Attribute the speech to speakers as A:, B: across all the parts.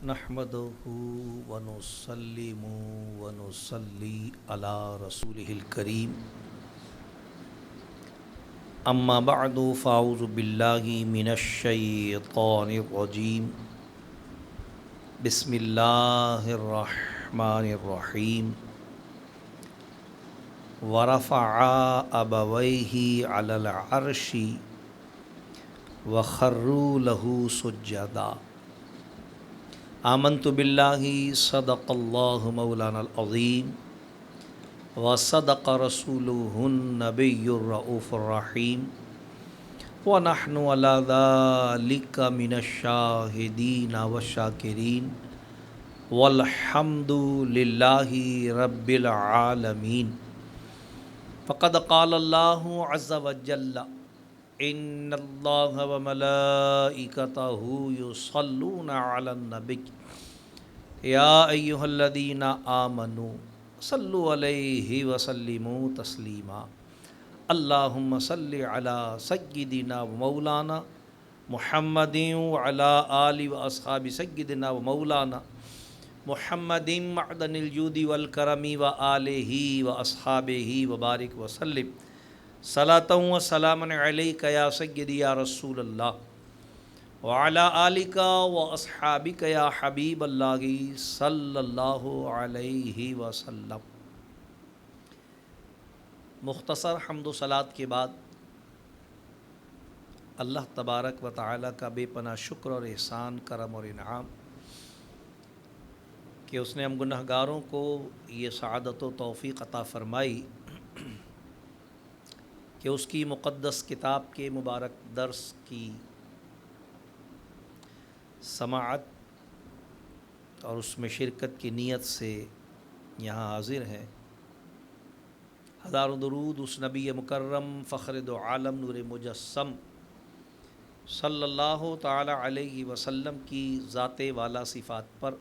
A: نحمده ونسلم ونصلي على رسوله الكريم اما بعد فاعوذ بالله من الشيطان الرجيم بسم الله الرحمن الرحيم ورفع أبويه على العرش وخروا له سجدا آمنت بالله صدق الله مولانا العظيم وصدق رسوله النبي الرؤوف الرحيم ونحن على ذلك من الشاهدين والشاكرين والحمد لله رب العالمين فقد قال الله عز وجل ان الله وملائكته يصلون على النبي يا ايها الذين آمنوا صلوا عليه وسلموا تسلیما اللهم صل على سيدنا ومولانا محمد وعلى آل واصحاب سيدنا ومولانا محمد معدن الجود والکرم وآلہ واصحابہ وبارک وسلم صلاۃ و سلام علیک یا سیدی یا رسول اللہ وعلی آلک واصحابک یا حبیب اللہ صلی اللہ علیہ وسلم۔ مختصر حمد و صلات کے بعد اللہ تبارک و تعالی کا بے پناہ شکر اور احسان، کرم اور انعام کہ اس نے ہم گنہگاروں کو یہ سعادت و توفیق عطا فرمائی کہ اس کی مقدس کتاب کے مبارک درس کی سماعت اور اس میں شرکت کی نیت سے یہاں حاضر ہیں۔ ہزاروں درود اس نبی مکرم فخر دو عالم نور مجسم صلی اللہ تعالی علیہ وسلم کی ذات والا صفات پر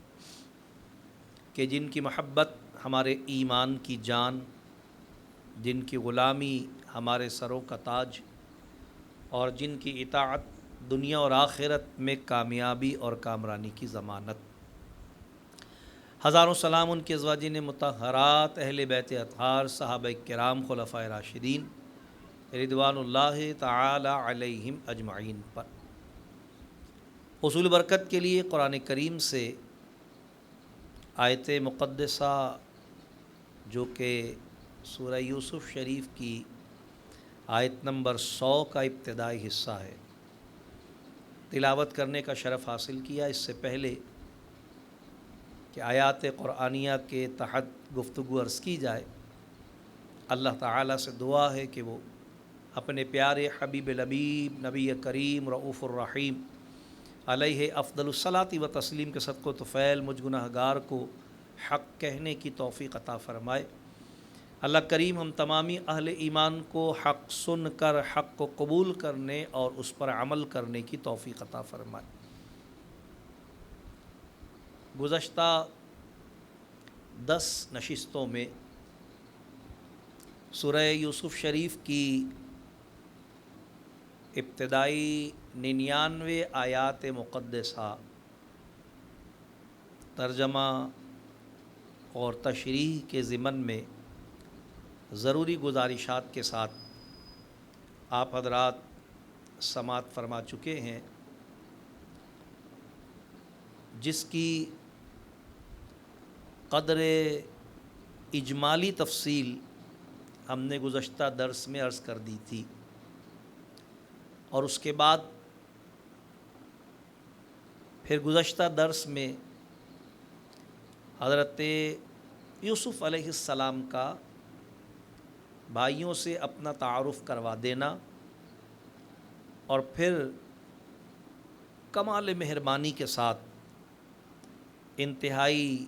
A: کہ جن کی محبت ہمارے ایمان کی جان، جن کی غلامی ہمارے سروں کا تاج، اور جن کی اطاعت دنیا اور آخرت میں کامیابی اور کامرانی کی ضمانت۔ ہزاروں سلام ان کے ازواجین مطہرات، اہل بیت اطہار، صحابہ کرام، خلفائے راشدین رضوان اللہ تعالی علیہم اجمعین پر۔ حصول برکت کے لیے قرآن کریم سے آیت مقدسہ جو کہ سورہ یوسف شریف کی آیت نمبر 100 کا ابتدائی حصہ ہے، تلاوت کرنے کا شرف حاصل کیا۔ اس سے پہلے کہ آیات قرآنیہ کے تحت گفتگو عرض کی جائے، اللہ تعالیٰ سے دعا ہے کہ وہ اپنے پیارے حبیب لبیب نبی کریم رؤوف الرحیم علیہ افضل الصلاۃ و تسلیم کے صدقہ و طفیل مجھ گناہگار کو حق کہنے کی توفیق عطا فرمائے۔ اللہ کریم ہم تمامی اہل ایمان کو حق سن کر حق کو قبول کرنے اور اس پر عمل کرنے کی توفیق عطا فرمائے۔ گزشتہ 10 نشستوں میں سورہ یوسف شریف کی ابتدائی 99 آیات مقدسہ ترجمہ اور تشریح کے ضمن میں ضروری گزارشات کے ساتھ آپ حضرات سماعت فرما چکے ہیں، جس کی قدر اجمالی تفصیل ہم نے گزشتہ درس میں عرض کر دی تھی، اور اس کے بعد پھر گزشتہ درس میں حضرت یوسف علیہ السلام کا بھائیوں سے اپنا تعارف کروا دینا، اور پھر کمال مہربانی کے ساتھ انتہائی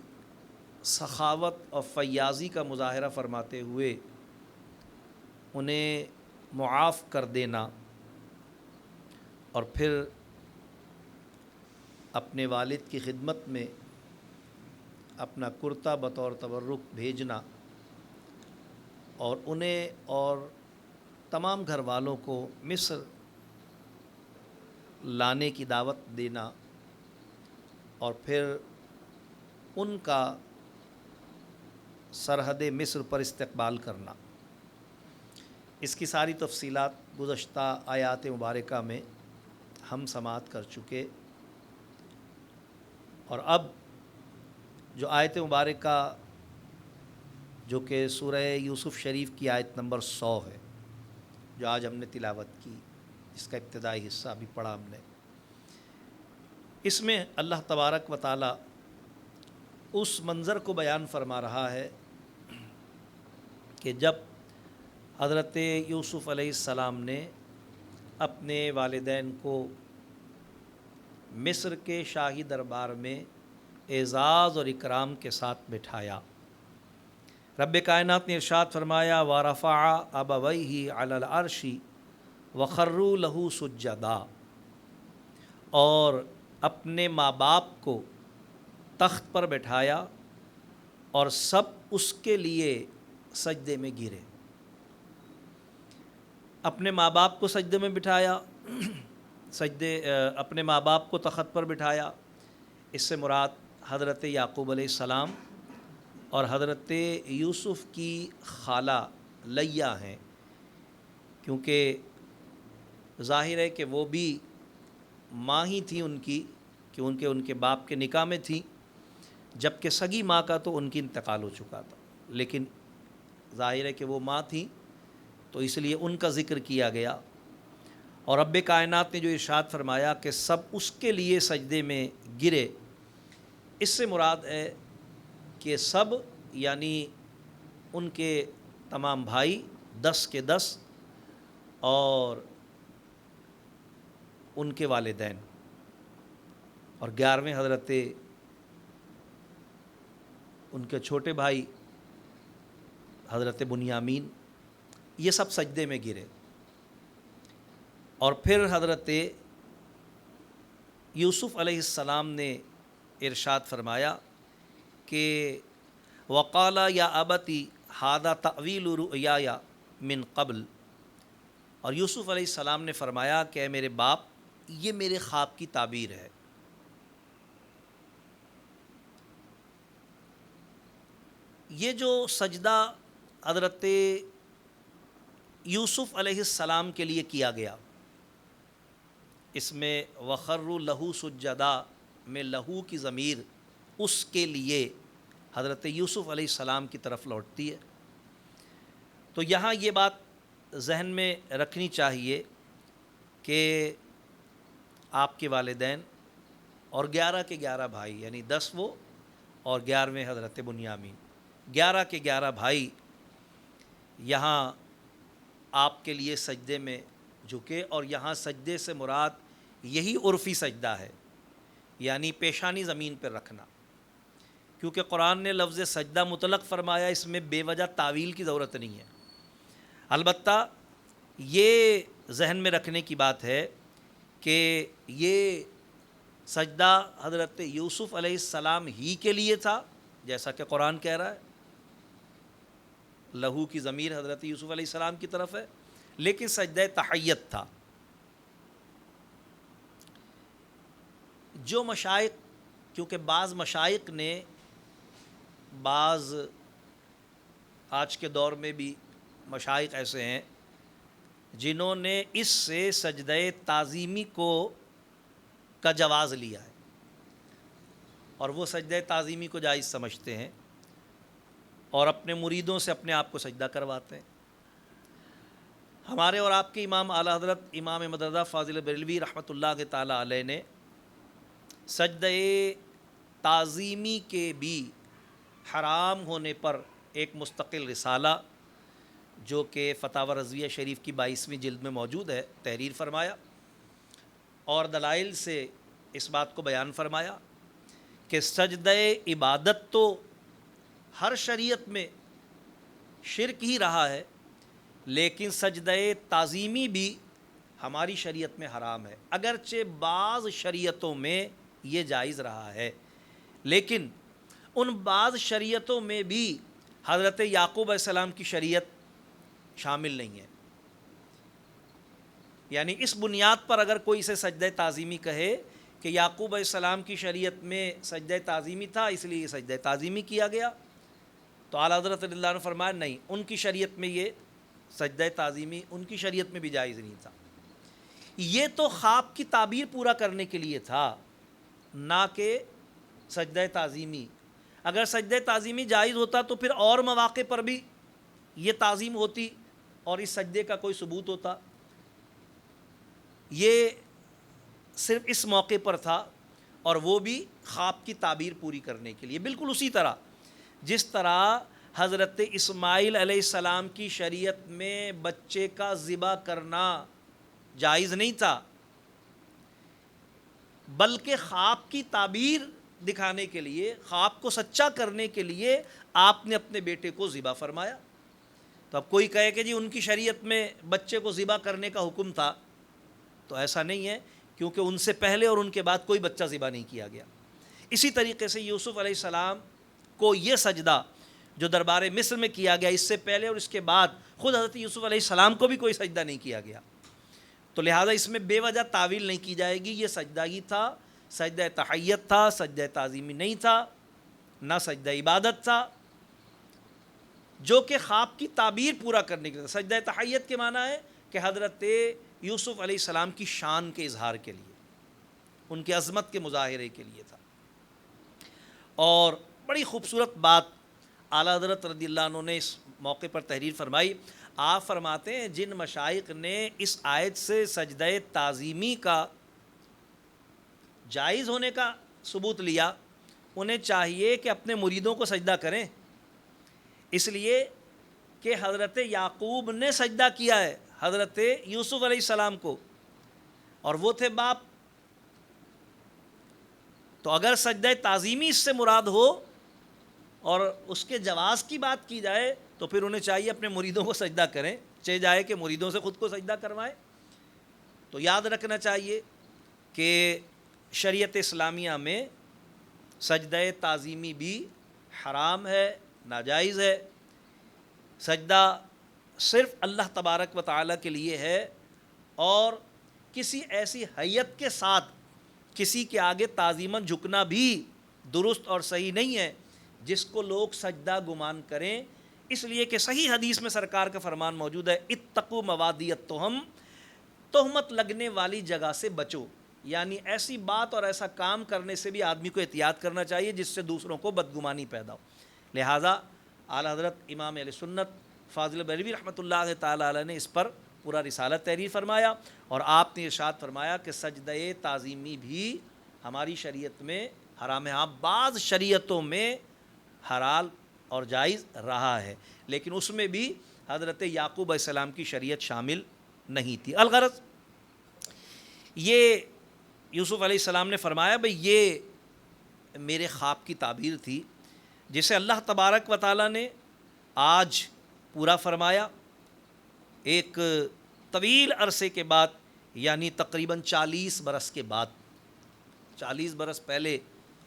A: سخاوت اور فیاضی کا مظاہرہ فرماتے ہوئے انہیں معاف کر دینا، اور پھر اپنے والد کی خدمت میں اپنا کرتا بطور تبرک بھیجنا، اور انہیں اور تمام گھر والوں کو مصر لانے کی دعوت دینا، اور پھر ان کا سرحد مصر پر استقبال کرنا، اس کی ساری تفصیلات گزشتہ آیات مبارکہ میں ہم سماعت کر چکے، اور اب جو آیت مبارکہ جو کہ سورہ یوسف شریف کی آیت نمبر 100 ہے، جو آج ہم نے تلاوت کی، اس کا ابتدائی حصہ ابھی پڑھا ہم نے، اس میں اللہ تبارک و تعالی اس منظر کو بیان فرما رہا ہے کہ جب حضرت یوسف علیہ السلام نے اپنے والدین کو مصر کے شاہی دربار میں اعزاز اور اکرام کے ساتھ بٹھایا۔ رب کائنات نے ارشاد فرمایا وَرَفَعَ أَبَوَيْهِ عَلَى الْعَرْشِ وَخَرُّوا لَهُ سُجَّدًا، اور اپنے ماں باپ کو تخت پر بٹھایا اور سب اس کے لیے سجدے میں گرے۔ اپنے ماں باپ کو سجدے میں بٹھایا، اپنے ماں باپ کو تخت پر بٹھایا، اس سے مراد حضرت یعقوب علیہ السلام اور حضرت یوسف کی خالہ لیہ ہیں، کیونکہ ظاہر ہے کہ وہ بھی ماں ہی تھیں ان کی، کہ ان کے باپ کے نکاح میں تھیں، جبکہ سگی ماں کا تو ان کی انتقال ہو چکا تھا، لیکن ظاہر ہے کہ وہ ماں تھیں تو اس لیے ان کا ذکر کیا گیا۔ اور رب کائنات نے جو ارشاد فرمایا کہ سب اس کے لیے سجدے میں گرے، اس سے مراد ہے کہ سب یعنی ان کے تمام بھائی 10 کے 10 اور ان کے والدین، اور 11ویں حضرت ان کے چھوٹے بھائی حضرت بنیامین، یہ سب سجدے میں گرے۔ اور پھر حضرت یوسف علیہ السلام نے ارشاد فرمایا کہ وقال یا ابتی ھذا تأویل رؤیای من قبل، اور یوسف علیہ السلام نے فرمایا کہ اے میرے باپ، یہ میرے خواب کی تعبیر ہے۔ یہ جو سجدہ حضرت یوسف علیہ السلام کے لیے کیا گیا، اس میں وَخَرُّوا لَهُ سُجَّدًا میں لہو کی ضمیر اس کے لیے حضرت یوسف علیہ السلام کی طرف لوٹتی ہے۔ تو یہاں یہ بات ذہن میں رکھنی چاہیے کہ آپ کے والدین اور 11 کے 11 بھائی، یعنی 10 وہ اور 11ویں حضرت بنیامین، 11 کے 11 بھائی یہاں آپ کے لیے سجدے میں جھکے، اور یہاں سجدے سے مراد یہی عرفی سجدہ ہے، یعنی پیشانی زمین پر رکھنا، کیونکہ قرآن نے لفظ سجدہ مطلق فرمایا، اس میں بے وجہ تعویل کی ضرورت نہیں ہے۔ البتہ یہ ذہن میں رکھنے کی بات ہے کہ یہ سجدہ حضرت یوسف علیہ السلام ہی کے لیے تھا، جیسا کہ قرآن کہہ رہا ہے، لہو کی ضمیر حضرت یوسف علیہ السلام کی طرف ہے، لیکن سجدہ تحیت تھا۔ جو مشائخ، کیونکہ بعض مشائخ نے، بعض آج کے دور میں بھی مشائخ ایسے ہیں جنہوں نے اس سے سجدہ تعظیمی کا جواز لیا ہے، اور وہ سجدہ تعظیمی کو جائز سمجھتے ہیں اور اپنے مریدوں سے اپنے آپ کو سجدہ کرواتے ہیں۔ ہمارے اور آپ کے امام اعلیٰ حضرت امام احمد رضا فاضل بریلوی رحمۃ اللہ تعالیٰ علیہ نے سجدہ تعظیمی کے بھی حرام ہونے پر ایک مستقل رسالہ جو کہ فتاوی رضویہ شریف کی 22ویں جلد میں موجود ہے تحریر فرمایا، اور دلائل سے اس بات کو بیان فرمایا کہ سجدہ عبادت تو ہر شریعت میں شرک ہی رہا ہے، لیکن سجدہ تعظیمی بھی ہماری شریعت میں حرام ہے، اگرچہ بعض شریعتوں میں یہ جائز رہا ہے، لیکن ان بعض شریعتوں میں بھی حضرت یعقوب علیہ السلام کی شریعت شامل نہیں ہے۔ یعنی اس بنیاد پر اگر کوئی اسے سجدہ تعظیمی کہے کہ یعقوب علیہ السلام کی شریعت میں سجدہ تعظیمی تھا اس لیے یہ سجدہ تعظیمی کیا گیا، تو اعلیٰ حضرت رضی اللہ عنہ فرمایا نہیں، ان کی شریعت میں یہ سجدہ تعظیمی ان کی شریعت میں بھی جائز نہیں تھا، یہ تو خواب کی تعبیر پورا کرنے کے لیے تھا، نہ کہ سجدہ تعظیمی۔ اگر سجدہ تعظیمی جائز ہوتا تو پھر اور مواقع پر بھی یہ تعظیم ہوتی اور اس سجدے کا کوئی ثبوت ہوتا، یہ صرف اس موقع پر تھا، اور وہ بھی خواب کی تعبیر پوری کرنے کے لیے۔ بالکل اسی طرح جس طرح حضرت اسماعیل علیہ السلام کی شریعت میں بچے کا ذبح کرنا جائز نہیں تھا، بلکہ خواب کی تعبیر دکھانے کے لیے، خواب کو سچا کرنے کے لیے آپ نے اپنے بیٹے کو ذبح فرمایا۔ تو اب کوئی کہے کہ جی ان کی شریعت میں بچے کو ذبح کرنے کا حکم تھا، تو ایسا نہیں ہے، کیونکہ ان سے پہلے اور ان کے بعد کوئی بچہ ذبح نہیں کیا گیا۔ اسی طریقے سے یوسف علیہ السلام کو یہ سجدہ جو دربار مصر میں کیا گیا، اس سے پہلے اور اس کے بعد خود حضرت یوسف علیہ السلام کو بھی کوئی سجدہ نہیں کیا گیا، تو لہٰذا اس میں بے وجہ تعویل نہیں کی جائے گی، یہ سجدہ ہی تھا، سجدہ تحیت تھا، سجدہ تعظیمی نہیں تھا، نہ سجدہ عبادت تھا، جو کہ خواب کی تعبیر پورا کرنے کے لیے۔ سجدہ تحیت کے معنی ہے کہ حضرت یوسف علیہ السلام کی شان کے اظہار کے لیے، ان کے عظمت کے مظاہرے کے لیے تھا۔ اور بڑی خوبصورت بات اعلیٰ حضرت رضی اللہ عنہ نے اس موقع پر تحریر فرمائی، آپ فرماتے ہیں جن مشائخ نے اس آیت سے سجدہ تعظیمی کا جائز ہونے کا ثبوت لیا، انہیں چاہیے کہ اپنے مریدوں کو سجدہ کریں، اس لیے کہ حضرت یعقوب نے سجدہ کیا ہے حضرت یوسف علیہ السلام کو، اور وہ تھے باپ، تو اگر سجدہ تعظیمی اس سے مراد ہو اور اس کے جواز کی بات کی جائے تو پھر انہیں چاہیے اپنے مریدوں کو سجدہ کریں، چاہے جائے کہ مریدوں سے خود کو سجدہ کروائیں۔ تو یاد رکھنا چاہیے کہ شریعت اسلامیہ میں سجدہ تعظیمی بھی حرام ہے، ناجائز ہے، سجدہ صرف اللہ تبارک و تعالیٰ کے لیے ہے، اور کسی ایسی حیت کے ساتھ کسی کے آگے تعظیماً جھکنا بھی درست اور صحیح نہیں ہے جس کو لوگ سجدہ گمان کریں، اس لیے کہ صحیح حدیث میں سرکار کا فرمان موجود ہے، اتقوا موادی التہم، تہمت لگنے والی جگہ سے بچو، یعنی ایسی بات اور ایسا کام کرنے سے بھی آدمی کو احتیاط کرنا چاہیے جس سے دوسروں کو بدگمانی پیدا ہو۔ لہٰذا اعلیٰ حضرت امام اہل سنت فاضل بریلوی رحمۃ اللہ تعالیٰ علیہ نے اس پر پورا رسالہ تحریر فرمایا، اور آپ نے ارشاد فرمایا کہ سجدہ تعظیمی بھی ہماری شریعت میں حرام ہے، ہاں بعض شریعتوں میں حلال اور جائز رہا ہے، لیکن اس میں بھی حضرت یعقوب علیہ السلام کی شریعت شامل نہیں تھی۔ الغرض یہ یوسف علیہ السلام نے فرمایا بھئی یہ میرے خواب کی تعبیر تھی جسے اللہ تبارک و تعالیٰ نے آج پورا فرمایا، ایک طویل عرصے کے بعد، یعنی تقریباً 40 برس کے بعد، 40 برس پہلے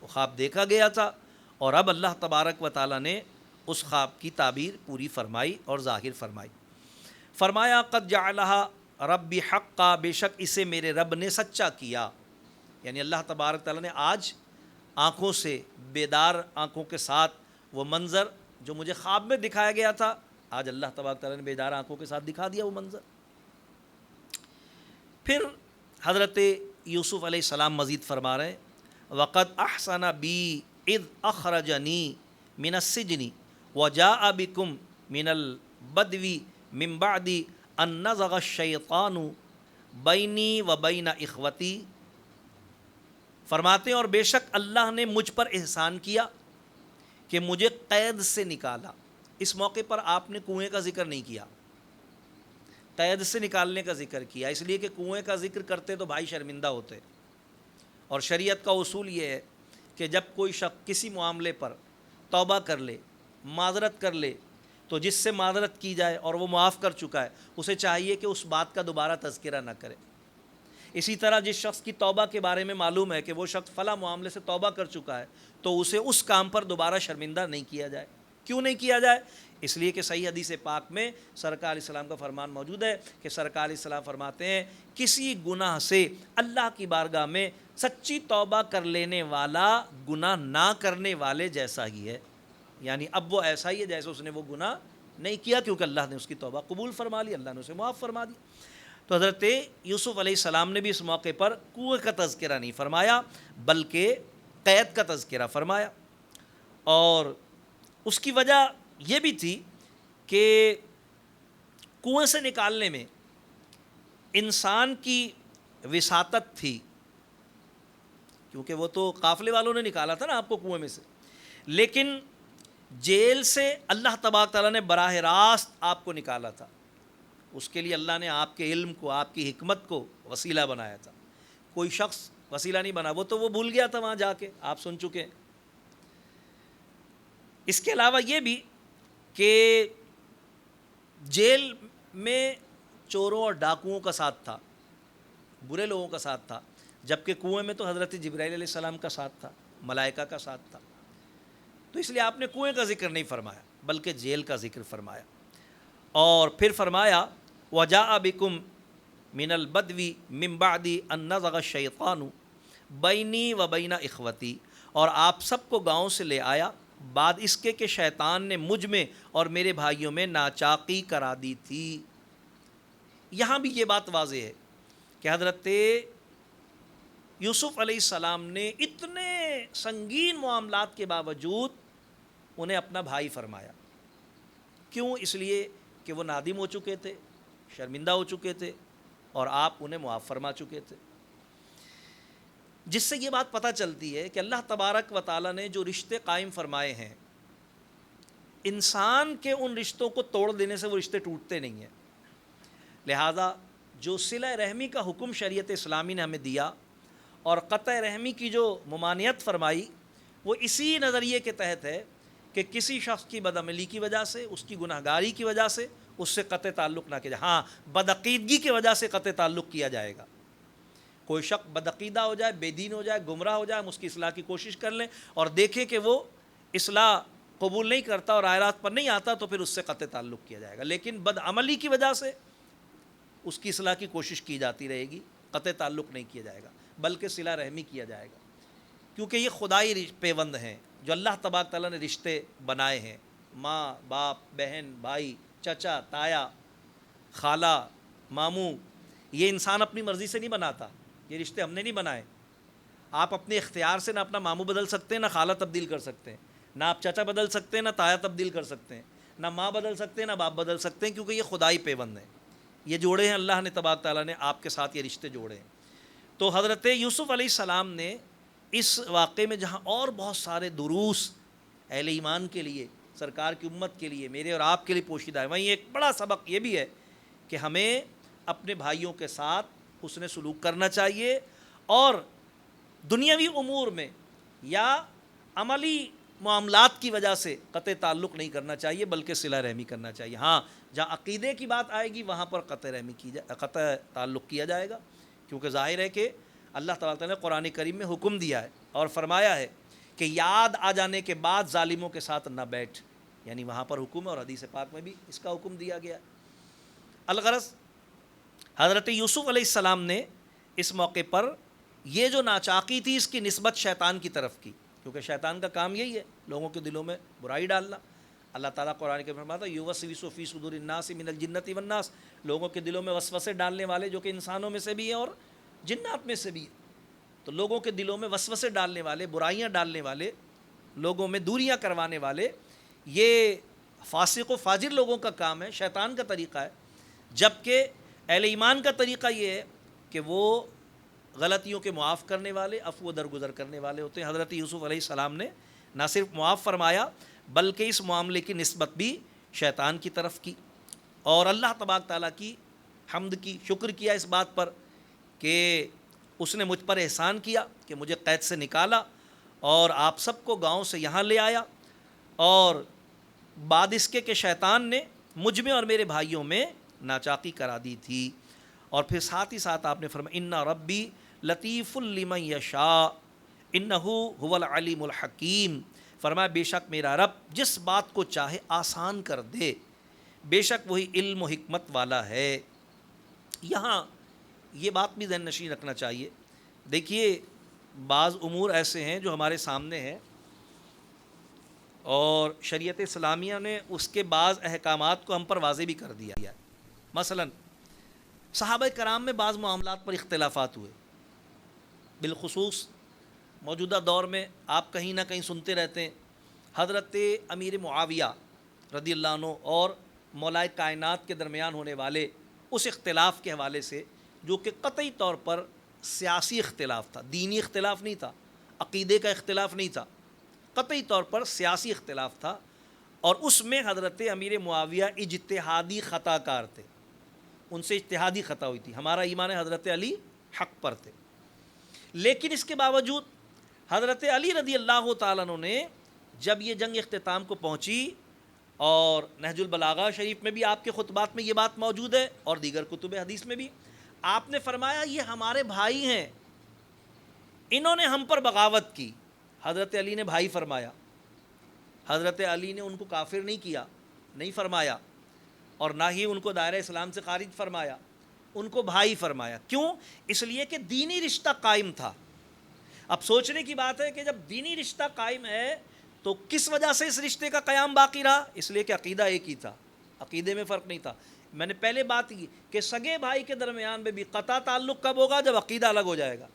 A: وہ خواب دیکھا گیا تھا، اور اب اللہ تبارک و تعالیٰ نے اس خواب کی تعبیر پوری فرمائی اور ظاہر فرمائی۔ فرمایا قد جعلہا ربی حقا، بے شک اسے میرے رب نے سچا کیا، یعنی اللہ تبارک تعالیٰ نے آج آنکھوں سے، بیدار آنکھوں کے ساتھ وہ منظر جو مجھے خواب میں دکھایا گیا تھا، آج اللہ تبارک تعالیٰ نے بیدار آنکھوں کے ساتھ دکھا دیا وہ منظر۔ پھر حضرت یوسف علیہ السلام مزید فرما رہے ہیں وَقَدْ أَحْسَنَ بِي إِذْ أَخْرَجَنِي مِنَ السِّجْنِ وَجَاءَ بِكُمْ مِنَ الْبَدْوِ مِنْ بَعْدِ أَنْ نَزَغَ الشَّيْطَانُ بَيْنِي وَبَيْنَ إِخْوَتِي، فرماتے ہیں اور بے شک اللہ نے مجھ پر احسان کیا کہ مجھے قید سے نکالا۔ اس موقع پر آپ نے کنویں کا ذکر نہیں کیا، قید سے نکالنے کا ذکر کیا، اس لیے کہ کنویں کا ذکر کرتے تو بھائی شرمندہ ہوتے، اور شریعت کا اصول یہ ہے کہ جب کوئی شخص کسی معاملے پر توبہ کر لے، معذرت کر لے، تو جس سے معذرت کی جائے اور وہ معاف کر چکا ہے اسے چاہیے کہ اس بات کا دوبارہ تذکرہ نہ کرے۔ اسی طرح جس شخص کی توبہ کے بارے میں معلوم ہے کہ وہ شخص فلاں معاملے سے توبہ کر چکا ہے تو اسے اس کام پر دوبارہ شرمندہ نہیں کیا جائے۔ کیوں نہیں کیا جائے؟ اس لیے کہ صحیح حدیث پاک میں سرکار علیہ السلام کا فرمان موجود ہے کہ سرکار علیہ السلام فرماتے ہیں کسی گناہ سے اللہ کی بارگاہ میں سچی توبہ کر لینے والا گناہ نہ کرنے والے جیسا ہی ہے، یعنی اب وہ ایسا ہی ہے جیسے اس نے وہ گناہ نہیں کیا، کیونکہ اللہ نے اس کی توبہ قبول فرما لی، اللہ نے اسے معاف فرما دی۔ تو حضرت یوسف علیہ السلام نے بھی اس موقع پر کنویں کا تذکرہ نہیں فرمایا بلکہ قید کا تذکرہ فرمایا، اور اس کی وجہ یہ بھی تھی کہ کنویں سے نکالنے میں انسان کی وساطت تھی، کیونکہ وہ تو قافلے والوں نے نکالا تھا نا آپ کو کنویں میں سے، لیکن جیل سے اللہ تبارک تعالیٰ نے براہ راست آپ کو نکالا تھا، اس کے لیے اللہ نے آپ کے علم کو، آپ کی حکمت کو وسیلہ بنایا تھا، کوئی شخص وسیلہ نہیں بنا، وہ تو وہ بھول گیا تھا وہاں جا کے، آپ سن چکے ہیں۔ اس کے علاوہ یہ بھی کہ جیل میں چوروں اور ڈاکوؤں کا ساتھ تھا، برے لوگوں کا ساتھ تھا، جبکہ کنویں میں تو حضرت جبرائیل علیہ السلام کا ساتھ تھا، ملائکہ کا ساتھ تھا، تو اس لیے آپ نے کنویں کا ذکر نہیں فرمایا بلکہ جیل کا ذکر فرمایا، اور پھر فرمایا وَجَاءَ بِكُم مِّنَ الْبَدْوِ مِن بَعْدِ أَن نَزَغَ الشَّيْطَانُ بَيْنِي وَبَيْنَ إِخْوَتِي، اور آپ سب کو گاؤں سے لے آیا بعد اس کے کہ شیطان نے مجھ میں اور میرے بھائیوں میں ناچاقی کرا دی تھی۔ یہاں بھی یہ بات واضح ہے کہ حضرت یوسف علیہ السلام نے اتنے سنگین معاملات کے باوجود انہیں اپنا بھائی فرمایا، کیوں؟ اس لیے کہ وہ نادم ہو چکے تھے، شرمندہ ہو چکے تھے، اور آپ انہیں معاف فرما چکے تھے، جس سے یہ بات پتہ چلتی ہے کہ اللہ تبارک و تعالیٰ نے جو رشتے قائم فرمائے ہیں، انسان کے ان رشتوں کو توڑ دینے سے وہ رشتے ٹوٹتے نہیں ہیں، لہذا جو صلہ رحمی کا حکم شریعت اسلامی نے ہمیں دیا اور قطع رحمی کی جو ممانعت فرمائی، وہ اسی نظریے کے تحت ہے کہ کسی شخص کی بدعملی کی وجہ سے، اس کی گناہ گاری کی وجہ سے اس سے قطع تعلق نہ کیا جائے۔ ہاں، بدعقیدگی کی وجہ سے قطع تعلق کیا جائے گا، کوئی شخص بدعقیدہ ہو جائے، بے دین ہو جائے، گمراہ ہو جائے، ہم اس کی اصلاح کی کوشش کر لیں اور دیکھیں کہ وہ اصلاح قبول نہیں کرتا اور آیات پر نہیں آتا، تو پھر اس سے قطع تعلق کیا جائے گا، لیکن بدعملی کی وجہ سے اس کی اصلاح کی کوشش کی جاتی رہے گی، قطع تعلق نہیں کیا جائے گا بلکہ صلہ رحمی کیا جائے گا، کیونکہ یہ خدائی پیوند ہیں جو اللہ تبارک تعالیٰ نے رشتے بنائے ہیں، ماں، باپ، بہن، بھائی، چچا، تایا، خالہ، ماموں، یہ انسان اپنی مرضی سے نہیں بناتا، یہ رشتے ہم نے نہیں بنائے۔ آپ اپنے اختیار سے نہ اپنا ماموں بدل سکتے ہیں، نہ خالہ تبدیل کر سکتے ہیں، نہ آپ چچا بدل سکتے ہیں، نہ تایا تبدیل کر سکتے ہیں، نہ ماں بدل سکتے ہیں، نہ باپ بدل سکتے ہیں، کیونکہ یہ خدائی پیوند ہیں، یہ جوڑے ہیں، اللہ نے تبارک تعالیٰ نے آپ کے ساتھ یہ رشتے جوڑے ہیں۔ تو حضرت یوسف علیہ السلام نے اس واقعے میں جہاں اور بہت سارے دروس اہل ایمان کے لیے، سرکار کی امت کے لیے، میرے اور آپ کے لیے پوشیدہ ہے، وہیں ایک بڑا سبق یہ بھی ہے کہ ہمیں اپنے بھائیوں کے ساتھ حسن سلوک کرنا چاہیے، اور دنیاوی امور میں یا عملی معاملات کی وجہ سے قطع تعلق نہیں کرنا چاہیے بلکہ صلہ رحمی کرنا چاہیے۔ ہاں، جہاں عقیدے کی بات آئے گی وہاں پر قطع تعلق کیا جائے گا، کیونکہ ظاہر ہے کہ اللہ تعالیٰ نے قرآن کریم میں حکم دیا ہے اور فرمایا ہے کہ یاد آ جانے کے بعد ظالموں کے ساتھ نہ بیٹھ، یعنی وہاں پر حکم ہے، اور حدیث پاک میں بھی اس کا حکم دیا گیا ہے۔ الغرض حضرت یوسف علیہ السلام نے اس موقع پر یہ جو ناچاقی تھی اس کی نسبت شیطان کی طرف کی، کیونکہ شیطان کا کام یہی ہے لوگوں کے دلوں میں برائی ڈالنا۔ اللہ تعالیٰ قرآن کے فرماتا ہے یوسوس فی صدور الناس من الجنۃ والناس، لوگوں کے دلوں میں وسوسے ڈالنے والے جو کہ انسانوں میں سے بھی ہیں اور جنات میں سے بھی ہیں، تو لوگوں کے دلوں میں وسوسے ڈالنے والے، برائیاں ڈالنے والے، لوگوں میں دوریاں کروانے والے، یہ فاسق و فاجر لوگوں کا کام ہے، شیطان کا طریقہ ہے، جبکہ اہل ایمان کا طریقہ یہ ہے کہ وہ غلطیوں کے معاف کرنے والے، عفو و درگزر کرنے والے ہوتے ہیں۔ حضرت یوسف علیہ السلام نے نہ صرف معاف فرمایا بلکہ اس معاملے کی نسبت بھی شیطان کی طرف کی، اور اللہ تبارک تعالیٰ کی حمد کی، شکر کیا اس بات پر کہ اس نے مجھ پر احسان کیا کہ مجھے قید سے نکالا اور آپ سب کو گاؤں سے یہاں لے آیا، اور بعد اس کے کہ شیطان نے مجھ میں اور میرے بھائیوں میں ناچاقی کرا دی تھی، اور پھر ساتھ ہی ساتھ آپ نے فرمایا ان ربی لطیف لمن یشاء انہ هو العلیم الحکیم، فرمایا بے شک میرا رب جس بات کو چاہے آسان کر دے، بے شک وہی علم و حکمت والا ہے۔ یہاں یہ بات بھی ذہن نشین رکھنا چاہیے، دیکھیے بعض امور ایسے ہیں جو ہمارے سامنے ہیں اور شریعت اسلامیہ نے اس کے بعض احکامات کو ہم پر واضح بھی کر دیا ہے۔ مثلا صحابہ کرام میں بعض معاملات پر اختلافات ہوئے، بالخصوص موجودہ دور میں آپ کہیں نہ کہیں سنتے رہتے ہیں حضرت امیر معاویہ رضی اللہ عنہ اور مولائے کائنات کے درمیان ہونے والے اس اختلاف کے حوالے سے، جو کہ قطعی طور پر سیاسی اختلاف تھا، دینی اختلاف نہیں تھا، عقیدے کا اختلاف نہیں تھا، قطعی طور پر سیاسی اختلاف تھا، اور اس میں حضرت امیر معاویہ اجتہادی خطا کار تھے، ان سے اجتہادی خطا ہوئی تھی۔ ہمارا ایمان حضرت علی حق پر تھے، لیکن اس کے باوجود حضرت علی رضی اللہ تعالیٰ عنہ نے جب یہ جنگ اختتام کو پہنچی، اور نہج البلاغہ شریف میں بھی آپ کے خطبات میں یہ بات موجود ہے اور دیگر کتب حدیث میں بھی، آپ نے فرمایا یہ ہمارے بھائی ہیں، انہوں نے ہم پر بغاوت کی۔ حضرت علی نے بھائی فرمایا، حضرت علی نے ان کو کافر نہیں کیا، نہیں فرمایا، اور نہ ہی ان کو دائرہ اسلام سے خارج فرمایا، ان کو بھائی فرمایا۔ کیوں؟ اس لیے کہ دینی رشتہ قائم تھا۔ اب سوچنے کی بات ہے کہ جب دینی رشتہ قائم ہے تو کس وجہ سے اس رشتے کا قیام باقی رہا؟ اس لیے کہ عقیدہ ایک ہی تھا، عقیدے میں فرق نہیں تھا۔ میں نے پہلے بات کی کہ سگے بھائی کے درمیان میں بھی قطع تعلق کب ہوگا؟ جب عقیدہ الگ ہو جائے گا،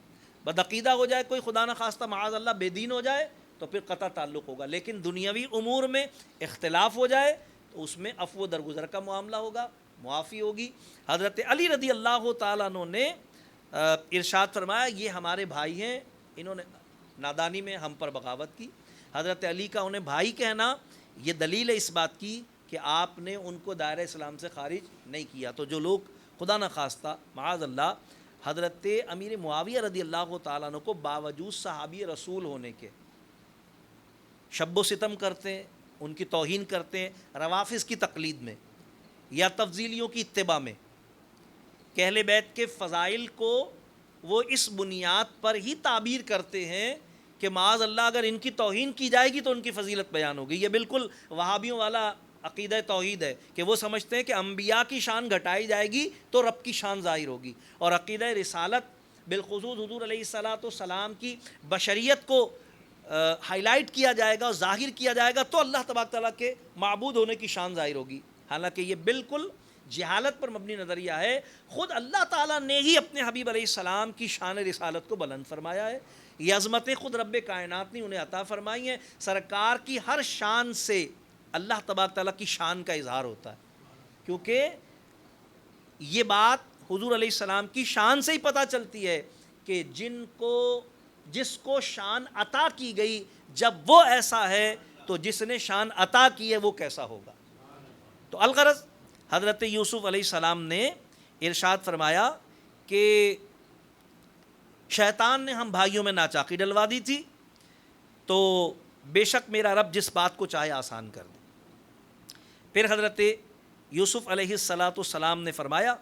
A: بد عقیدہ ہو جائے کوئی، خدا نہ خواستہ معاذ اللہ بے دین ہو جائے تو پھر قطع تعلق ہوگا، لیکن دنیاوی امور میں اختلاف ہو جائے تو اس میں عفو و درگزر کا معاملہ ہوگا، معافی ہوگی۔ حضرت علی رضی اللہ تعالیٰ عنہ نے ارشاد فرمایا یہ ہمارے بھائی ہیں، انہوں نے نادانی میں ہم پر بغاوت کی۔ حضرت علی کا انہیں بھائی کہنا یہ دلیل ہے اس بات کی کہ آپ نے ان کو دائرہ اسلام سے خارج نہیں کیا۔ تو جو لوگ خدا نہ خواستہ معاذ اللہ حضرت امیر معاویہ رضی اللہ تعالیٰ عنہ کو باوجود صحابی رسول ہونے کے شب و ستم کرتے ہیں، ان کی توہین کرتے ہیں روافظ کی تقلید میں یا تفضیلیوں کی اتباع میں، کہ اہل بیت کے فضائل کو وہ اس بنیاد پر ہی تعبیر کرتے ہیں کہ معاذ اللہ اگر ان کی توہین کی جائے گی تو ان کی فضیلت بیان ہوگی۔ یہ بالکل وہابیوں والا عقیدہ توحید ہے کہ وہ سمجھتے ہیں کہ انبیاء کی شان گھٹائی جائے گی تو رب کی شان ظاہر ہوگی، اور عقیدہ رسالت بالخصوص حضور علیہ الصلاۃ والسلام کی بشریت کو ہائی لائٹ کیا جائے گا اور ظاہر کیا جائے گا تو اللہ تبارک تعالیٰ کے معبود ہونے کی شان ظاہر ہوگی، حالانکہ یہ بالکل جہالت پر مبنی نظریہ ہے۔ خود اللہ تعالیٰ نے ہی اپنے حبیب علیہ السلام کی شان رسالت کو بلند فرمایا ہے، یہ عظمتیں خود رب کائنات نے انہیں عطا فرمائی ہیں۔ سرکار کی ہر شان سے اللہ تبارک تعالیٰ کی شان کا اظہار ہوتا ہے، کیونکہ یہ بات حضور علیہ السلام کی شان سے ہی پتہ چلتی ہے کہ جس کو شان عطا کی گئی جب وہ ایسا ہے تو جس نے شان عطا کی ہے وہ کیسا ہوگا۔ تو الغرض حضرت یوسف علیہ السلام نے ارشاد فرمایا کہ شیطان نے ہم بھائیوں میں ناچاقی ڈلوا دی تھی، تو بے شک میرا رب جس بات کو چاہے آسان کر دے۔ پھر حضرت یوسف علیہ السلام نے فرمایا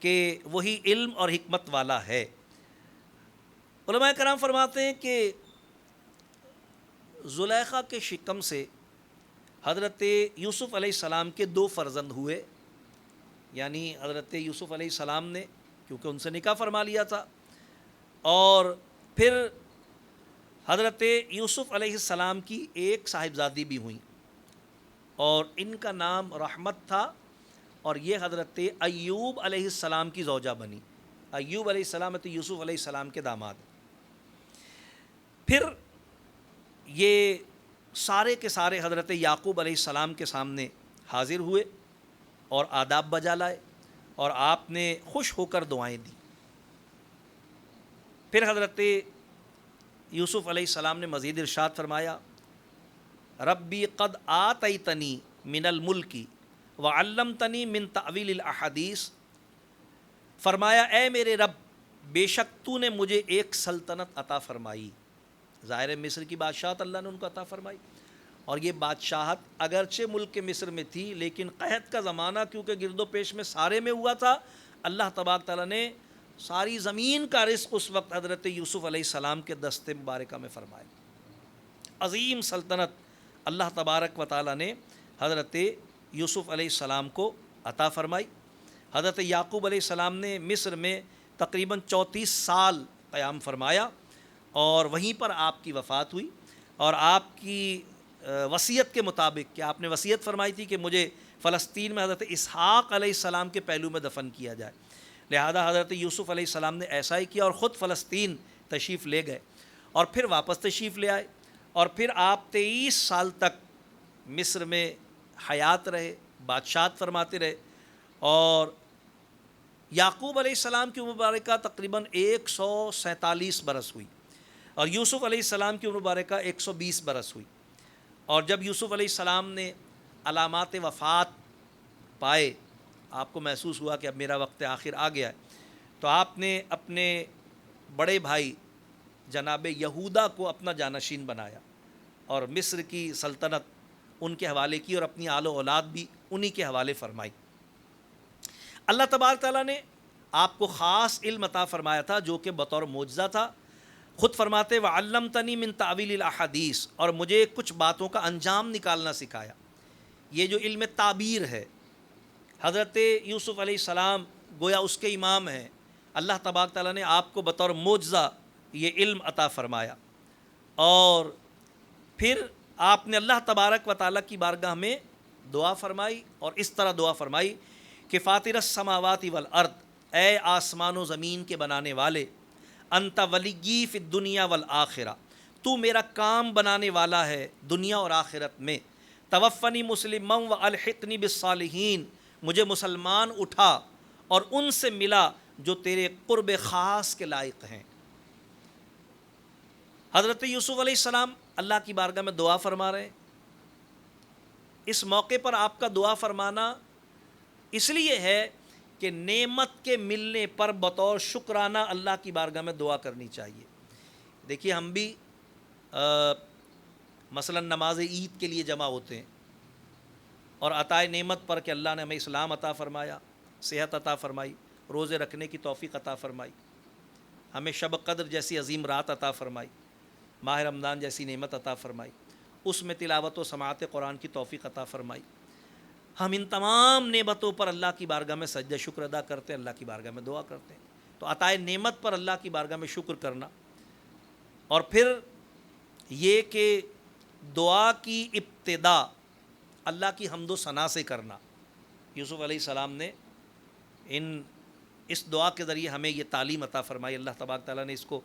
A: کہ وہی علم اور حکمت والا ہے۔ علماء کرام فرماتے ہیں کہ زلیخا کے شکم سے حضرت یوسف علیہ السلام کے 2 فرزند ہوئے، یعنی حضرت یوسف علیہ السلام نے کیونکہ ان سے نکاح فرما لیا تھا، اور پھر حضرت یوسف علیہ السلام کی ایک صاحبزادی بھی ہوئیں اور ان کا نام رحمت تھا، اور یہ حضرت ایوب علیہ السلام کی زوجہ بنی۔ ایوب علیہ السلام تو یوسف علیہ السلام کے داماد۔ پھر یہ سارے کے سارے حضرت یعقوب علیہ السلام کے سامنے حاضر ہوئے اور آداب بجا لائے، اور آپ نے خوش ہو کر دعائیں دی۔ پھر حضرت یوسف علیہ السلام نے مزید ارشاد فرمایا ربی قد آتیتنی من الملک وعلمتنی من تعویل الاحادیث، فرمایا اے میرے رب بے شک تو نے مجھے ایک سلطنت عطا فرمائی، ظاہر مصر کی بادشاہت اللہ نے ان کو عطا فرمائی، اور یہ بادشاہت اگرچہ ملک مصر میں تھی لیکن قحط کا زمانہ کیونکہ گرد و پیش میں سارے میں ہوا تھا، اللہ تبارک تعالیٰ نے ساری زمین کا رزق اس وقت حضرت یوسف علیہ السلام کے دستے مبارکہ میں فرمایا۔ عظیم سلطنت اللہ تبارک و تعالیٰ نے حضرت یوسف علیہ السلام کو عطا فرمائی۔ حضرت یعقوب علیہ السلام نے مصر میں تقریباً 34 سال قیام فرمایا اور وہیں پر آپ کی وفات ہوئی، اور آپ کی وصیت کے مطابق کہ آپ نے وصیت فرمائی تھی کہ مجھے فلسطین میں حضرت اسحاق علیہ السلام کے پہلو میں دفن کیا جائے، لہذا حضرت یوسف علیہ السلام نے ایسا ہی کیا اور خود فلسطین تشریف لے گئے اور پھر واپس تشریف لے آئے، اور پھر آپ 23 سال تک مصر میں حیات رہے، بادشاہت فرماتے رہے، اور یعقوب علیہ السلام کی عمر مبارکہ تقریباً 147 برس ہوئی، اور یوسف علیہ السلام کی عمر مبارکہ 120 برس ہوئی۔ اور جب یوسف علیہ السلام نے علامات وفات پائے، آپ کو محسوس ہوا کہ اب میرا وقت آخر آ گیا ہے، تو آپ نے اپنے بڑے بھائی جناب یہودا کو اپنا جانشین بنایا اور مصر کی سلطنت ان کے حوالے کی اور اپنی آل و اولاد بھی انہی کے حوالے فرمائی۔ اللہ تبارک تعالیٰ نے آپ کو خاص علم عطا فرمایا تھا جو کہ بطور معجزہ تھا۔ خود فرماتے وَعَلَّمْتَنِي مِن تَأْوِيلِ الْأَحَادِيثِ، اور مجھے کچھ باتوں کا انجام نکالنا سکھایا۔ یہ جو علم تعبیر ہے، حضرت یوسف علیہ السلام گویا اس کے امام ہیں، اللہ تبارک تعالیٰ نے آپ کو بطور معجزہ یہ علم عطا فرمایا، اور پھر آپ نے اللہ تبارک و تعالیٰ کی بارگاہ میں دعا فرمائی، اور اس طرح دعا فرمائی کہ فاطر السماوات والارض، اے آسمان و زمین کے بنانے والے، انت ولی فی الدنیا والآخرہ، تو میرا کام بنانے والا ہے دنیا اور آخرت میں، توفنی مسلما والحقنی بالصالحین، مجھے مسلمان اٹھا اور ان سے ملا جو تیرے قرب خاص کے لائق ہیں۔ حضرت یوسف علیہ السلام اللہ کی بارگاہ میں دعا فرما رہے ہیں۔ اس موقع پر آپ کا دعا فرمانا اس لیے ہے کہ نعمت کے ملنے پر بطور شکرانہ اللہ کی بارگاہ میں دعا کرنی چاہیے۔ دیکھیے ہم بھی مثلا نماز عید کے لیے جمع ہوتے ہیں اور عطائے نعمت پر کہ اللہ نے ہمیں اسلام عطا فرمایا، صحت عطا فرمائی، روزے رکھنے کی توفیق عطا فرمائی، ہمیں شب قدر جیسی عظیم رات عطا فرمائی، ماہ رمضان جیسی نعمت عطا فرمائی، اس میں تلاوت و سماعت قرآن کی توفیق عطا فرمائی۔ ہم ان تمام نعمتوں پر اللہ کی بارگاہ میں سجدہ شکر ادا کرتے ہیں، اللہ کی بارگاہ میں دعا کرتے ہیں۔ تو عطائے نعمت پر اللہ کی بارگاہ میں شکر کرنا، اور پھر یہ کہ دعا کی ابتدا اللہ کی حمد و ثنا سے کرنا۔ یوسف علیہ السلام نے اس دعا کے ذریعے ہمیں یہ تعلیم عطا فرمائی۔ اللہ تبارک تعالیٰ نے اس کو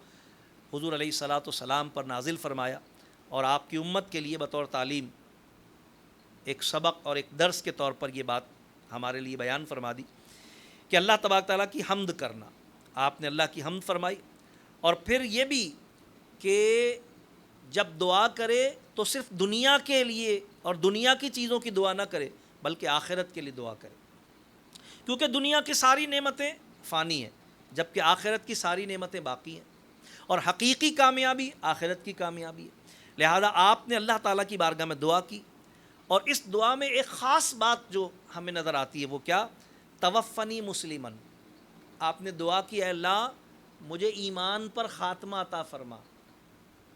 A: حضور علیہ الصلاۃ والسلام پر نازل فرمایا اور آپ کی امت کے لیے بطور تعلیم ایک سبق اور ایک درس کے طور پر یہ بات ہمارے لیے بیان فرما دی کہ اللہ تبارک تعالیٰ کی حمد کرنا۔ آپ نے اللہ کی حمد فرمائی، اور پھر یہ بھی کہ جب دعا کرے تو صرف دنیا کے لیے اور دنیا کی چیزوں کی دعا نہ کرے بلکہ آخرت کے لیے دعا کرے، کیونکہ دنیا کی ساری نعمتیں فانی ہیں جبکہ آخرت کی ساری نعمتیں باقی ہیں، اور حقیقی کامیابی آخرت کی کامیابی ہے۔ لہذا آپ نے اللہ تعالیٰ کی بارگاہ میں دعا کی، اور اس دعا میں ایک خاص بات جو ہمیں نظر آتی ہے وہ کیا؟ توفنی مسلمن۔ آپ نے دعا کی، اے اللہ مجھے ایمان پر خاتمہ عطا فرما،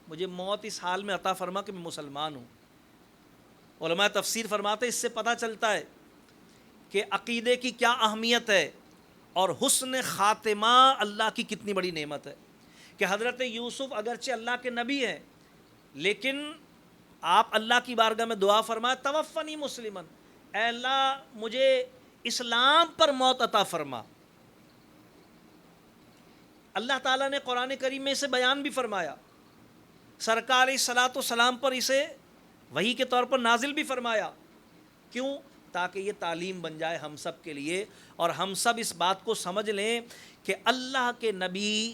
A: مجھے موت اس حال میں عطا فرما کہ میں مسلمان ہوں۔ علماء تفسیر فرماتے ہیں اس سے پتہ چلتا ہے کہ عقیدے کی کیا اہمیت ہے اور حسن خاتمہ اللہ کی کتنی بڑی نعمت ہے، کہ حضرت یوسف اگرچہ اللہ کے نبی ہیں لیکن آپ اللہ کی بارگاہ میں دعا فرمائے توفنی مسلمن، اے اللہ مجھے اسلام پر موت عطا فرما۔ اللہ تعالیٰ نے قرآن کریم میں اسے بیان بھی فرمایا، سرکار علیہ الصلاۃ والسلام پر اسے وحی کے طور پر نازل بھی فرمایا۔ کیوں؟ تاکہ یہ تعلیم بن جائے ہم سب کے لیے، اور ہم سب اس بات کو سمجھ لیں کہ اللہ کے نبی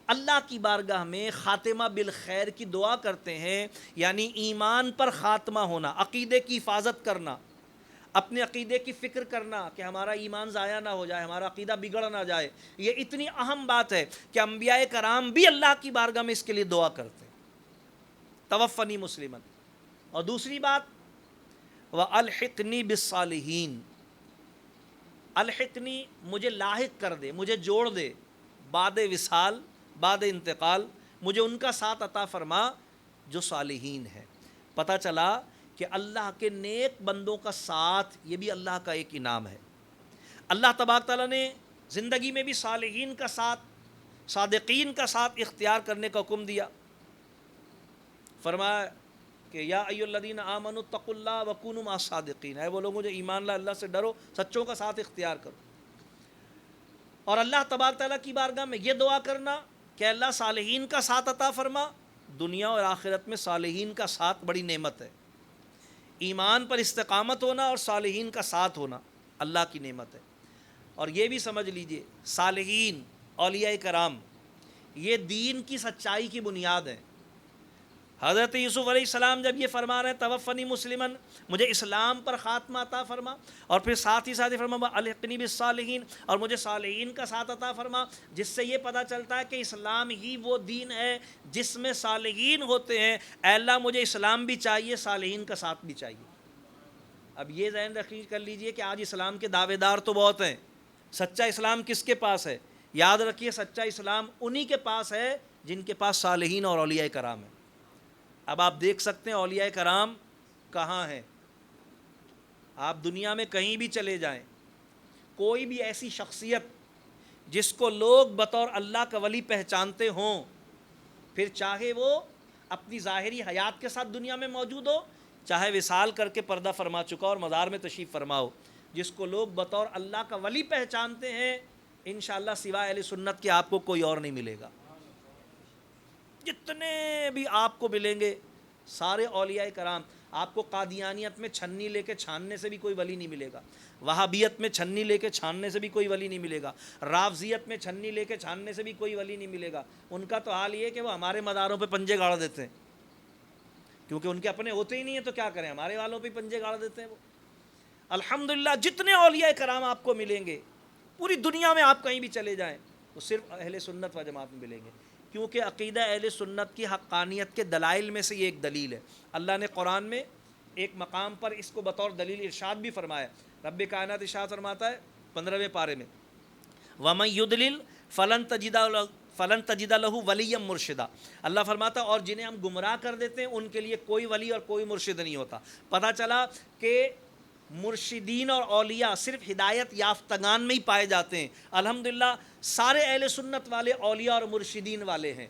A: اللہ کی بارگاہ میں خاتمہ بالخیر کی دعا کرتے ہیں، یعنی ایمان پر خاتمہ ہونا، عقیدے کی حفاظت کرنا، اپنے عقیدے کی فکر کرنا کہ ہمارا ایمان ضائع نہ ہو جائے، ہمارا عقیدہ بگڑ نہ جائے۔ یہ اتنی اہم بات ہے کہ انبیاء کرام بھی اللہ کی بارگاہ میں اس کے لیے دعا کرتے ہیں، توفنی مسلمن۔ اور دوسری بات وَأَلْحِقْنِي بِالصَّالِحِينَ، الحقنی مجھے لاحق کر دے، مجھے جوڑ دے، بعد وصال، بعد انتقال مجھے ان کا ساتھ عطا فرما جو صالحین ہیں۔ پتہ چلا کہ اللہ کے نیک بندوں کا ساتھ یہ بھی اللہ کا ایک انعام ہے۔ اللہ تبارک تعالیٰ نے زندگی میں بھی صالحین کا ساتھ، صادقین کا ساتھ اختیار کرنے کا حکم دیا۔ فرمایا کہ یا ایھا الذین آمنوا اتقوا اللہ وکونوا مع الصادقین، اے وہ لوگوں جو ایمان لائے اللہ سے ڈرو، سچوں کا ساتھ اختیار کرو۔ اور اللہ تبارک تعالیٰ کی بارگاہ میں یہ دعا کرنا کہ اللہ صالحین کا ساتھ عطا فرما۔ دنیا اور آخرت میں صالحین کا ساتھ بڑی نعمت ہے، ایمان پر استقامت ہونا اور صالحین کا ساتھ ہونا اللہ کی نعمت ہے۔ اور یہ بھی سمجھ لیجئے صالحین، اولیاء کرام، یہ دین کی سچائی کی بنیاد ہے۔ حضرت یوسف علیہ السلام جب یہ فرما رہے ہیں توفنی مسلمن، مجھے اسلام پر خاتمہ عطا فرما، اور پھر ساتھ ہی فرما الحقنی بالصالحین، اور مجھے صالحین کا ساتھ عطا فرما، جس سے یہ پتہ چلتا ہے کہ اسلام ہی وہ دین ہے جس میں صالحین ہوتے ہیں۔ اے اللہ مجھے اسلام بھی چاہیے، صالحین کا ساتھ بھی چاہیے۔ اب یہ ذہن رکھی کر لیجئے کہ آج اسلام کے دعوے دار تو بہت ہیں، سچا اسلام کس کے پاس ہے؟ یاد رکھیے سچا اسلام انہی کے پاس ہے جن کے پاس صالحین اور اولیاء کرام ہیں۔ اب آپ دیکھ سکتے ہیں اولیاء کرام کہاں ہیں۔ آپ دنیا میں کہیں بھی چلے جائیں، کوئی بھی ایسی شخصیت جس کو لوگ بطور اللہ کا ولی پہچانتے ہوں، پھر چاہے وہ اپنی ظاہری حیات کے ساتھ دنیا میں موجود ہو، چاہے وصال کر کے پردہ فرما چکا اور مزار میں تشریف فرما ہو، جس کو لوگ بطور اللہ کا ولی پہچانتے ہیں، انشاءاللہ سوائے اہل سنت کے آپ کو کوئی اور نہیں ملے گا۔ جتنے بھی آپ کو ملیں گے سارے اولیاء کرام، آپ کو قادیانیت میں چھنی لے کے چھاننے سے بھی کوئی ولی نہیں ملے گا، وہابیت میں چھنی لے کے چھاننے سے بھی کوئی ولی نہیں ملے گا، رافضیت میں چھنی لے کے چھاننے سے بھی کوئی ولی نہیں ملے گا۔ ان کا تو حال یہ ہے کہ وہ ہمارے مزاروں پہ پنجے گاڑ دیتے ہیں، کیونکہ ان کے اپنے ہوتے ہی نہیں ہیں تو کیا کریں، ہمارے والوں پہ پنجے گاڑ دیتے ہیں وہ۔ الحمدللہ جتنے اولیاء کرام آپ کو ملیں گے پوری دنیا میں، آپ کہیں بھی چلے جائیں، وہ صرف اہل سنت و جماعت میں ملیں گے، کیونکہ عقیدہ اہل سنت کی حقانیت کے دلائل میں سے یہ ایک دلیل ہے۔ اللہ نے قرآن میں ایک مقام پر اس کو بطور دلیل ارشاد بھی فرمایا۔ رب کائنات ارشاد فرماتا ہے 15ویں پارے میں، وَمَن يُضْلِلْ فَلَن تَجِدَ لَهُ وَلِيًّا مُرْشِدًا۔ اللہ فرماتا ہے اور جنہیں ہم گمراہ کر دیتے ہیں ان کے لیے کوئی ولی اور کوئی مرشد نہیں ہوتا۔ پتہ چلا کہ مرشدین اور اولیاء صرف ہدایت یافتگان میں ہی پائے جاتے ہیں۔ الحمدللہ سارے اہل سنت والے اولیاء اور مرشدین والے ہیں۔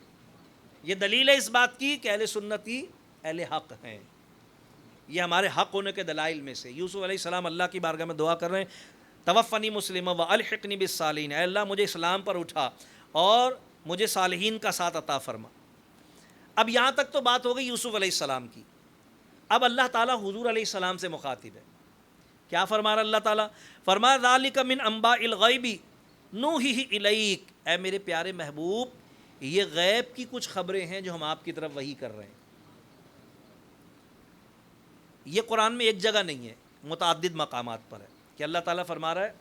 A: یہ دلیل ہے اس بات کی کہ اہل سنت ہی اہل حق ہیں، یہ ہمارے حق ہونے کے دلائل میں سے۔ یوسف علیہ السلام اللہ کی بارگاہ میں دعا کر رہے ہیں توفنی مسلما والحقنی بالصالحین، اے اللہ مجھے اسلام پر اٹھا اور مجھے صالحین کا ساتھ عطا فرما۔ اب یہاں تک تو بات ہو گئی یوسف علیہ السلام کی۔ اب اللہ تعالیٰ حضور علیہ السلام سے مخاطب ہے، کیا فرما رہا اللہ تعالیٰ؟ فرما ذالک من انباء الغیب نوحیہ الیک، اے میرے پیارے محبوب یہ غیب کی کچھ خبریں ہیں جو ہم آپ کی طرف وحی کر رہے ہیں۔ یہ قرآن میں ایک جگہ نہیں ہے، متعدد مقامات پر ہے کہ اللہ تعالیٰ فرما رہا ہے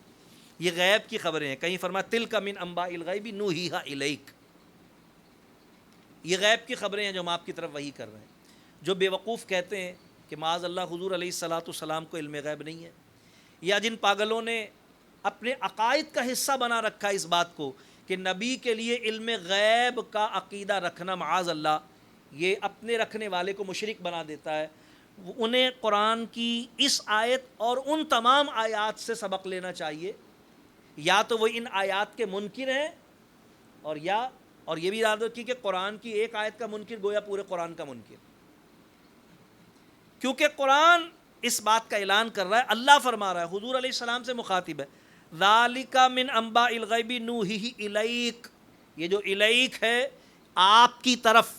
A: یہ غیب کی خبریں ہیں۔ کہیں فرمایا تلک من انباء الغیب نوحیہا الیک، یہ غیب کی خبریں ہیں جو ہم آپ کی طرف وحی کر رہے ہیں۔ جو بے وقوف کہتے ہیں کہ معاذ اللہ حضور علیہ السلام کو علم غیب نہیں ہے، یا جن پاگلوں نے اپنے عقائد کا حصہ بنا رکھا اس بات کو کہ نبی کے لیے علم غیب کا عقیدہ رکھنا معاذ اللہ یہ اپنے رکھنے والے کو مشرک بنا دیتا ہے، انہیں قرآن کی اس آیت اور ان تمام آیات سے سبق لینا چاہیے۔ یا تو وہ ان آیات کے منکر ہیں اور یہ بھی یاد رکھیے کہ قرآن کی ایک آیت کا منکر گویا پورے قرآن کا منکر، کیونکہ قرآن اس بات کا اعلان کر رہا ہے، اللہ فرما رہا ہے، حضور علیہ السلام سے مخاطب ہے، ذالک من انباء الغیب نوحیہ الیک، یہ جو الیک ہے آپ کی طرف،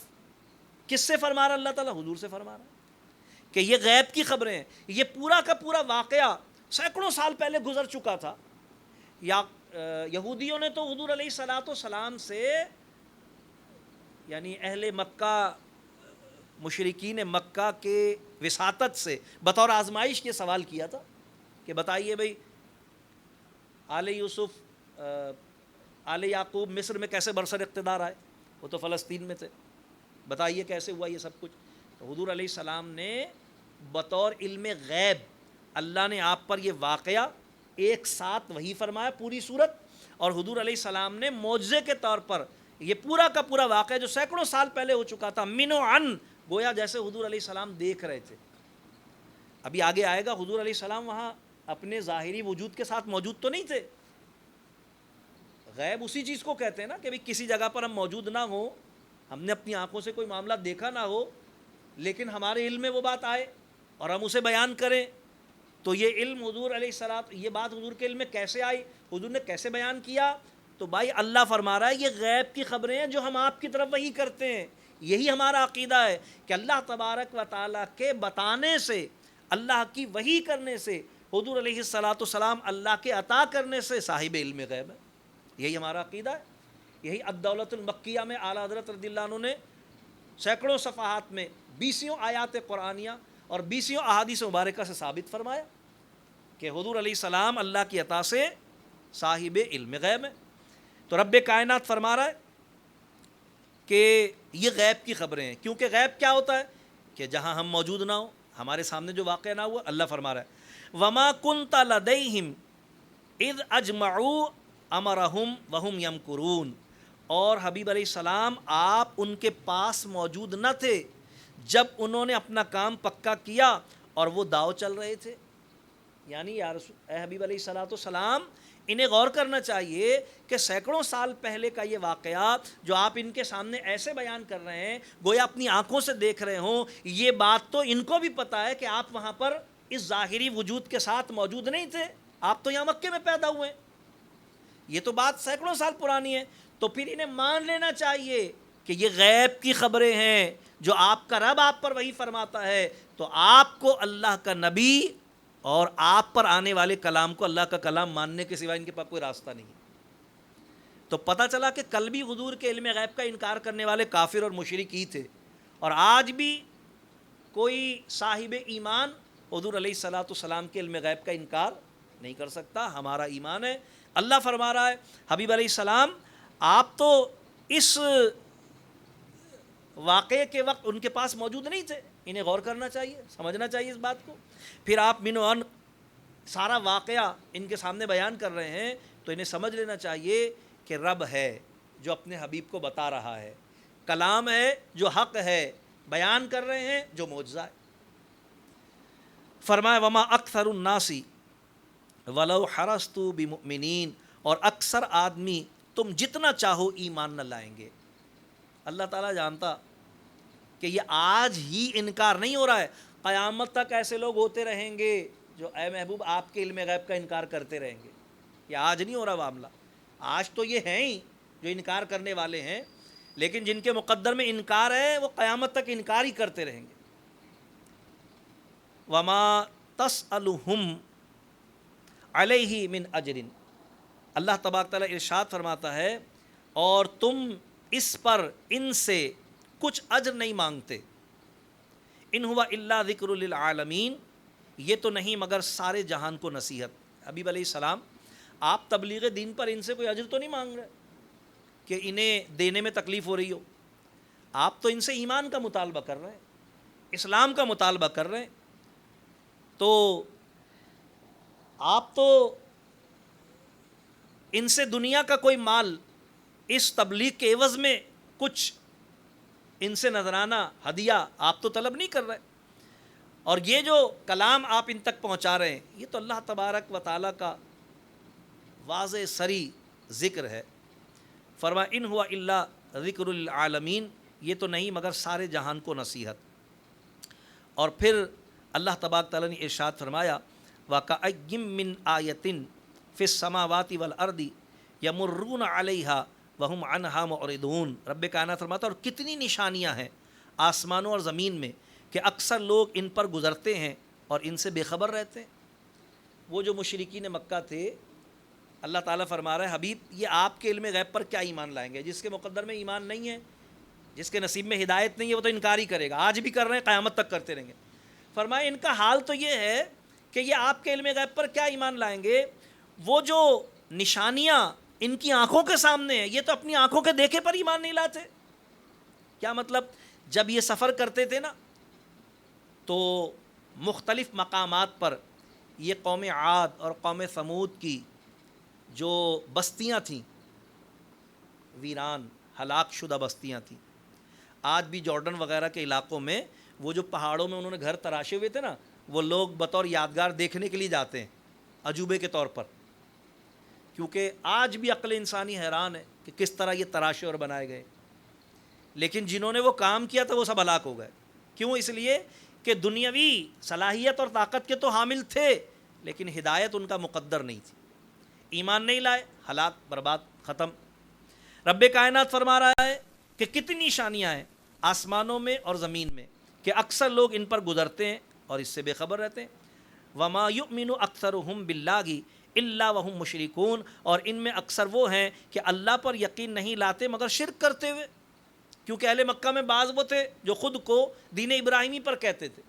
A: کس سے فرما رہا اللہ تعالیٰ؟ حضور سے فرما رہا ہے کہ یہ غیب کی خبریں ہیں۔ یہ پورا کا پورا واقعہ سینکڑوں سال پہلے گزر چکا تھا۔ یہودیوں نے تو حضور علیہ السلام سے، یعنی اہل مکہ مشرکین مکہ کے وساطت سے بطور آزمائش کے سوال کیا تھا کہ بتائیے بھئی آل یوسف آل یعقوب مصر میں کیسے برسر اقتدار آئے؟ وہ تو فلسطین میں تھے، بتائیے کیسے ہوا یہ سب کچھ؟ تو حضور علیہ السلام نے بطور علم غیب اللہ نے آپ پر یہ واقعہ ایک ساتھ وحی فرمایا پوری صورت، اور حضور علیہ السلام نے معجزے کے طور پر یہ پورا کا پورا واقعہ جو سینکڑوں سال پہلے ہو چکا تھا منو عن، گویا جیسے حضور علیہ السلام دیکھ رہے تھے، ابھی آگے آئے گا، حضور علیہ السلام وہاں اپنے ظاہری وجود کے ساتھ موجود تو نہیں تھے. غیب اسی چیز کو کہتے ہیں نا کہ کسی جگہ پر ہم موجود نہ ہوں، ہم نے اپنی آنکھوں سے کوئی معاملہ دیکھا نہ ہو، لیکن ہمارے علم میں وہ بات آئے اور ہم اسے بیان کریں. تو یہ علم حضور علیہ السلام، یہ بات حضور کے علم میں کیسے آئی، حضور نے کیسے بیان کیا؟ تو بھائی اللہ فرما رہا ہے یہ غیب کی خبریں ہیں جو ہم آپ کی طرف وحی کرتے ہیں. یہی ہمارا عقیدہ ہے کہ اللہ تبارک و تعالیٰ کے بتانے سے، اللہ کی وحی کرنے سے، حضور علیہ السلام اللہ کے عطا کرنے سے صاحب علم غیب ہے. یہی ہمارا عقیدہ ہے. یہی الدولۃ المکیہ میں اعلیٰ حضرت رضی اللہ عنہ نے سینکڑوں صفحات میں 20 آیات قرآنیہ اور 20 احادیث مبارکہ سے ثابت فرمایا کہ حضور علیہ السلام اللہ کی عطا سے صاحب علم غیب ہے. تو رب کائنات فرما رہا ہے کہ یہ غیب کی خبریں ہیں. کیونکہ غیب کیا ہوتا ہے؟ کہ جہاں ہم موجود نہ ہوں، ہمارے سامنے جو واقعہ نہ ہوا. اللہ فرما رہا ہے وما كنت لديهم اذ اجمعوا امرهم وهم يمكرون. اور حبیب علیہ السلام آپ ان کے پاس موجود نہ تھے جب انہوں نے اپنا کام پکا کیا اور وہ داؤ چل رہے تھے. یعنی یا رسول اے حبیب علیہ السلام، انہیں غور کرنا چاہیے کہ سینکڑوں سال پہلے کا یہ واقعات جو آپ ان کے سامنے ایسے بیان کر رہے ہیں گویا اپنی آنکھوں سے دیکھ رہے ہوں، یہ بات تو ان کو بھی پتہ ہے کہ آپ وہاں پر اس ظاہری وجود کے ساتھ موجود نہیں تھے، آپ تو یہاں مکے میں پیدا ہوئے. یہ تو بات سینکڑوں سال پرانی ہے. تو پھر انہیں مان لینا چاہیے کہ یہ غیب کی خبریں ہیں جو آپ کا رب آپ پر وہی فرماتا ہے. تو آپ کو اللہ کا نبی اور آپ پر آنے والے کلام کو اللہ کا کلام ماننے کے سوا ان کے پاس کوئی راستہ نہیں. تو پتہ چلا کہ کل بھی حضور کے علم غیب کا انکار کرنے والے کافر اور مشرک ہی تھے، اور آج بھی کوئی صاحب ایمان حضور علیہ السلام کے علم غیب کا انکار نہیں کر سکتا. ہمارا ایمان ہے. اللہ فرما رہا ہے حبیب علیہ السلام آپ تو اس واقعے کے وقت ان کے پاس موجود نہیں تھے. انہیں غور کرنا چاہیے، سمجھنا چاہیے اس بات کو. پھر آپ من سارا واقعہ ان کے سامنے بیان کر رہے ہیں تو انہیں سمجھ لینا چاہیے کہ رب ہے جو اپنے حبیب کو بتا رہا ہے، کلام ہے جو حق ہے، بیان کر رہے ہیں جو معجزہ ہے. فرمایا وما اکثر الناس ولو حرصت بمؤمنین، اور اکثر آدمی تم جتنا چاہو ایمان نہ لائیں گے. اللہ تعالیٰ جانتا کہ یہ آج ہی انکار نہیں ہو رہا ہے، قیامت تک ایسے لوگ ہوتے رہیں گے جو اے محبوب آپ کے علم غیب کا انکار کرتے رہیں گے. یہ آج نہیں ہو رہا معاملہ. آج تو یہ ہیں ہی جو انکار کرنے والے ہیں، لیکن جن کے مقدر میں انکار ہے وہ قیامت تک انکار ہی کرتے رہیں گے. وما تسألهم علیہ من اجر، اللہ تبارک تعالیٰ ارشاد فرماتا ہے اور تم اس پر ان سے کچھ اجر نہیں مانگتے. ان ہوا الا ذکر للعالمین، یہ تو نہیں مگر سارے جہان کو نصیحت. حبیب علیہ السلام آپ تبلیغ دین پر ان سے کوئی اجر تو نہیں مانگ رہے کہ انہیں دینے میں تکلیف ہو رہی ہو. آپ تو ان سے ایمان کا مطالبہ کر رہے ہیں، اسلام کا مطالبہ کر رہے ہیں. تو آپ تو ان سے دنیا کا کوئی مال اس تبلیغ کے عوض میں کچھ ان سے نذرانہ ہدیہ آپ تو طلب نہیں کر رہے. اور یہ جو کلام آپ ان تک پہنچا رہے ہیں یہ تو اللہ تبارک و تعالیٰ کا واضح صریح ذکر ہے. فرما ان ہوا الا ذکر للعالمین، یہ تو نہیں مگر سارے جہان کو نصیحت. اور پھر اللہ تبارک تعالیٰ نے ارشاد فرمایا وَكَأَيٍّ مِّنْ آیَةٍ فِي السَّمَاوَاتِ وَالْأَرْضِ يَمُرُّونَ عَلَيْهَا وَهُمْ عَنْهَا مُعْرِضُونَ. رب کائنات فرماتا ہے اور کتنی نشانیاں ہیں آسمانوں اور زمین میں کہ اکثر لوگ ان پر گزرتے ہیں اور ان سے بے خبر رہتے ہیں. وہ جو مشرکین مکہ تھے، اللہ تعالیٰ فرما رہا ہے حبیب یہ آپ کے علم غیب پر کیا ایمان لائیں گے؟ جس کے مقدر میں ایمان نہیں ہے، جس کے نصیب میں ہدایت نہیں ہے، وہ تو انکار ہی کرے گا. آج بھی کر رہے ہیں، قیامت تک کرتے رہیں گے. فرمایا ان کا حال تو یہ ہے کہ یہ آپ کے علم غیب پر کیا ایمان لائیں گے؟ وہ جو نشانیاں ان کی آنکھوں کے سامنے ہیں یہ تو اپنی آنکھوں کے دیکھے پر ایمان نہیں لاتے. کیا مطلب؟ جب یہ سفر کرتے تھے نا تو مختلف مقامات پر یہ قوم عاد اور قوم ثمود کی جو بستیاں تھیں، ویران ہلاک شدہ بستیاں تھیں. آج بھی جارڈن وغیرہ کے علاقوں میں وہ جو پہاڑوں میں انہوں نے گھر تراشے ہوئے تھے نا، وہ لوگ بطور یادگار دیکھنے کے لیے جاتے ہیں عجوبے کے طور پر، کیونکہ آج بھی عقل انسانی حیران ہے کہ کس طرح یہ تراشے اور بنائے گئے، لیکن جنہوں نے وہ کام کیا تھا وہ سب ہلاک ہو گئے۔ کیوں؟ اس لیے کہ دنیاوی صلاحیت اور طاقت کے تو حامل تھے لیکن ہدایت ان کا مقدر نہیں تھی، ایمان نہیں لائے، ہلاک، برباد، ختم۔ رب کائنات فرما رہا ہے کہ کتنی نشانیاں ہیں آسمانوں میں اور زمین میں کہ اکثر لوگ ان پر گزرتے ہیں اور اس سے بے خبر رہتے ہیں۔ وما یؤمن اکثرهم باللہ الا وهم مشرکون، اور ان میں اکثر وہ ہیں کہ اللہ پر یقین نہیں لاتے مگر شرک کرتے ہوئے، کیونکہ اہل مکہ میں بعض وہ تھے جو خود کو دین ابراہیمی پر کہتے تھے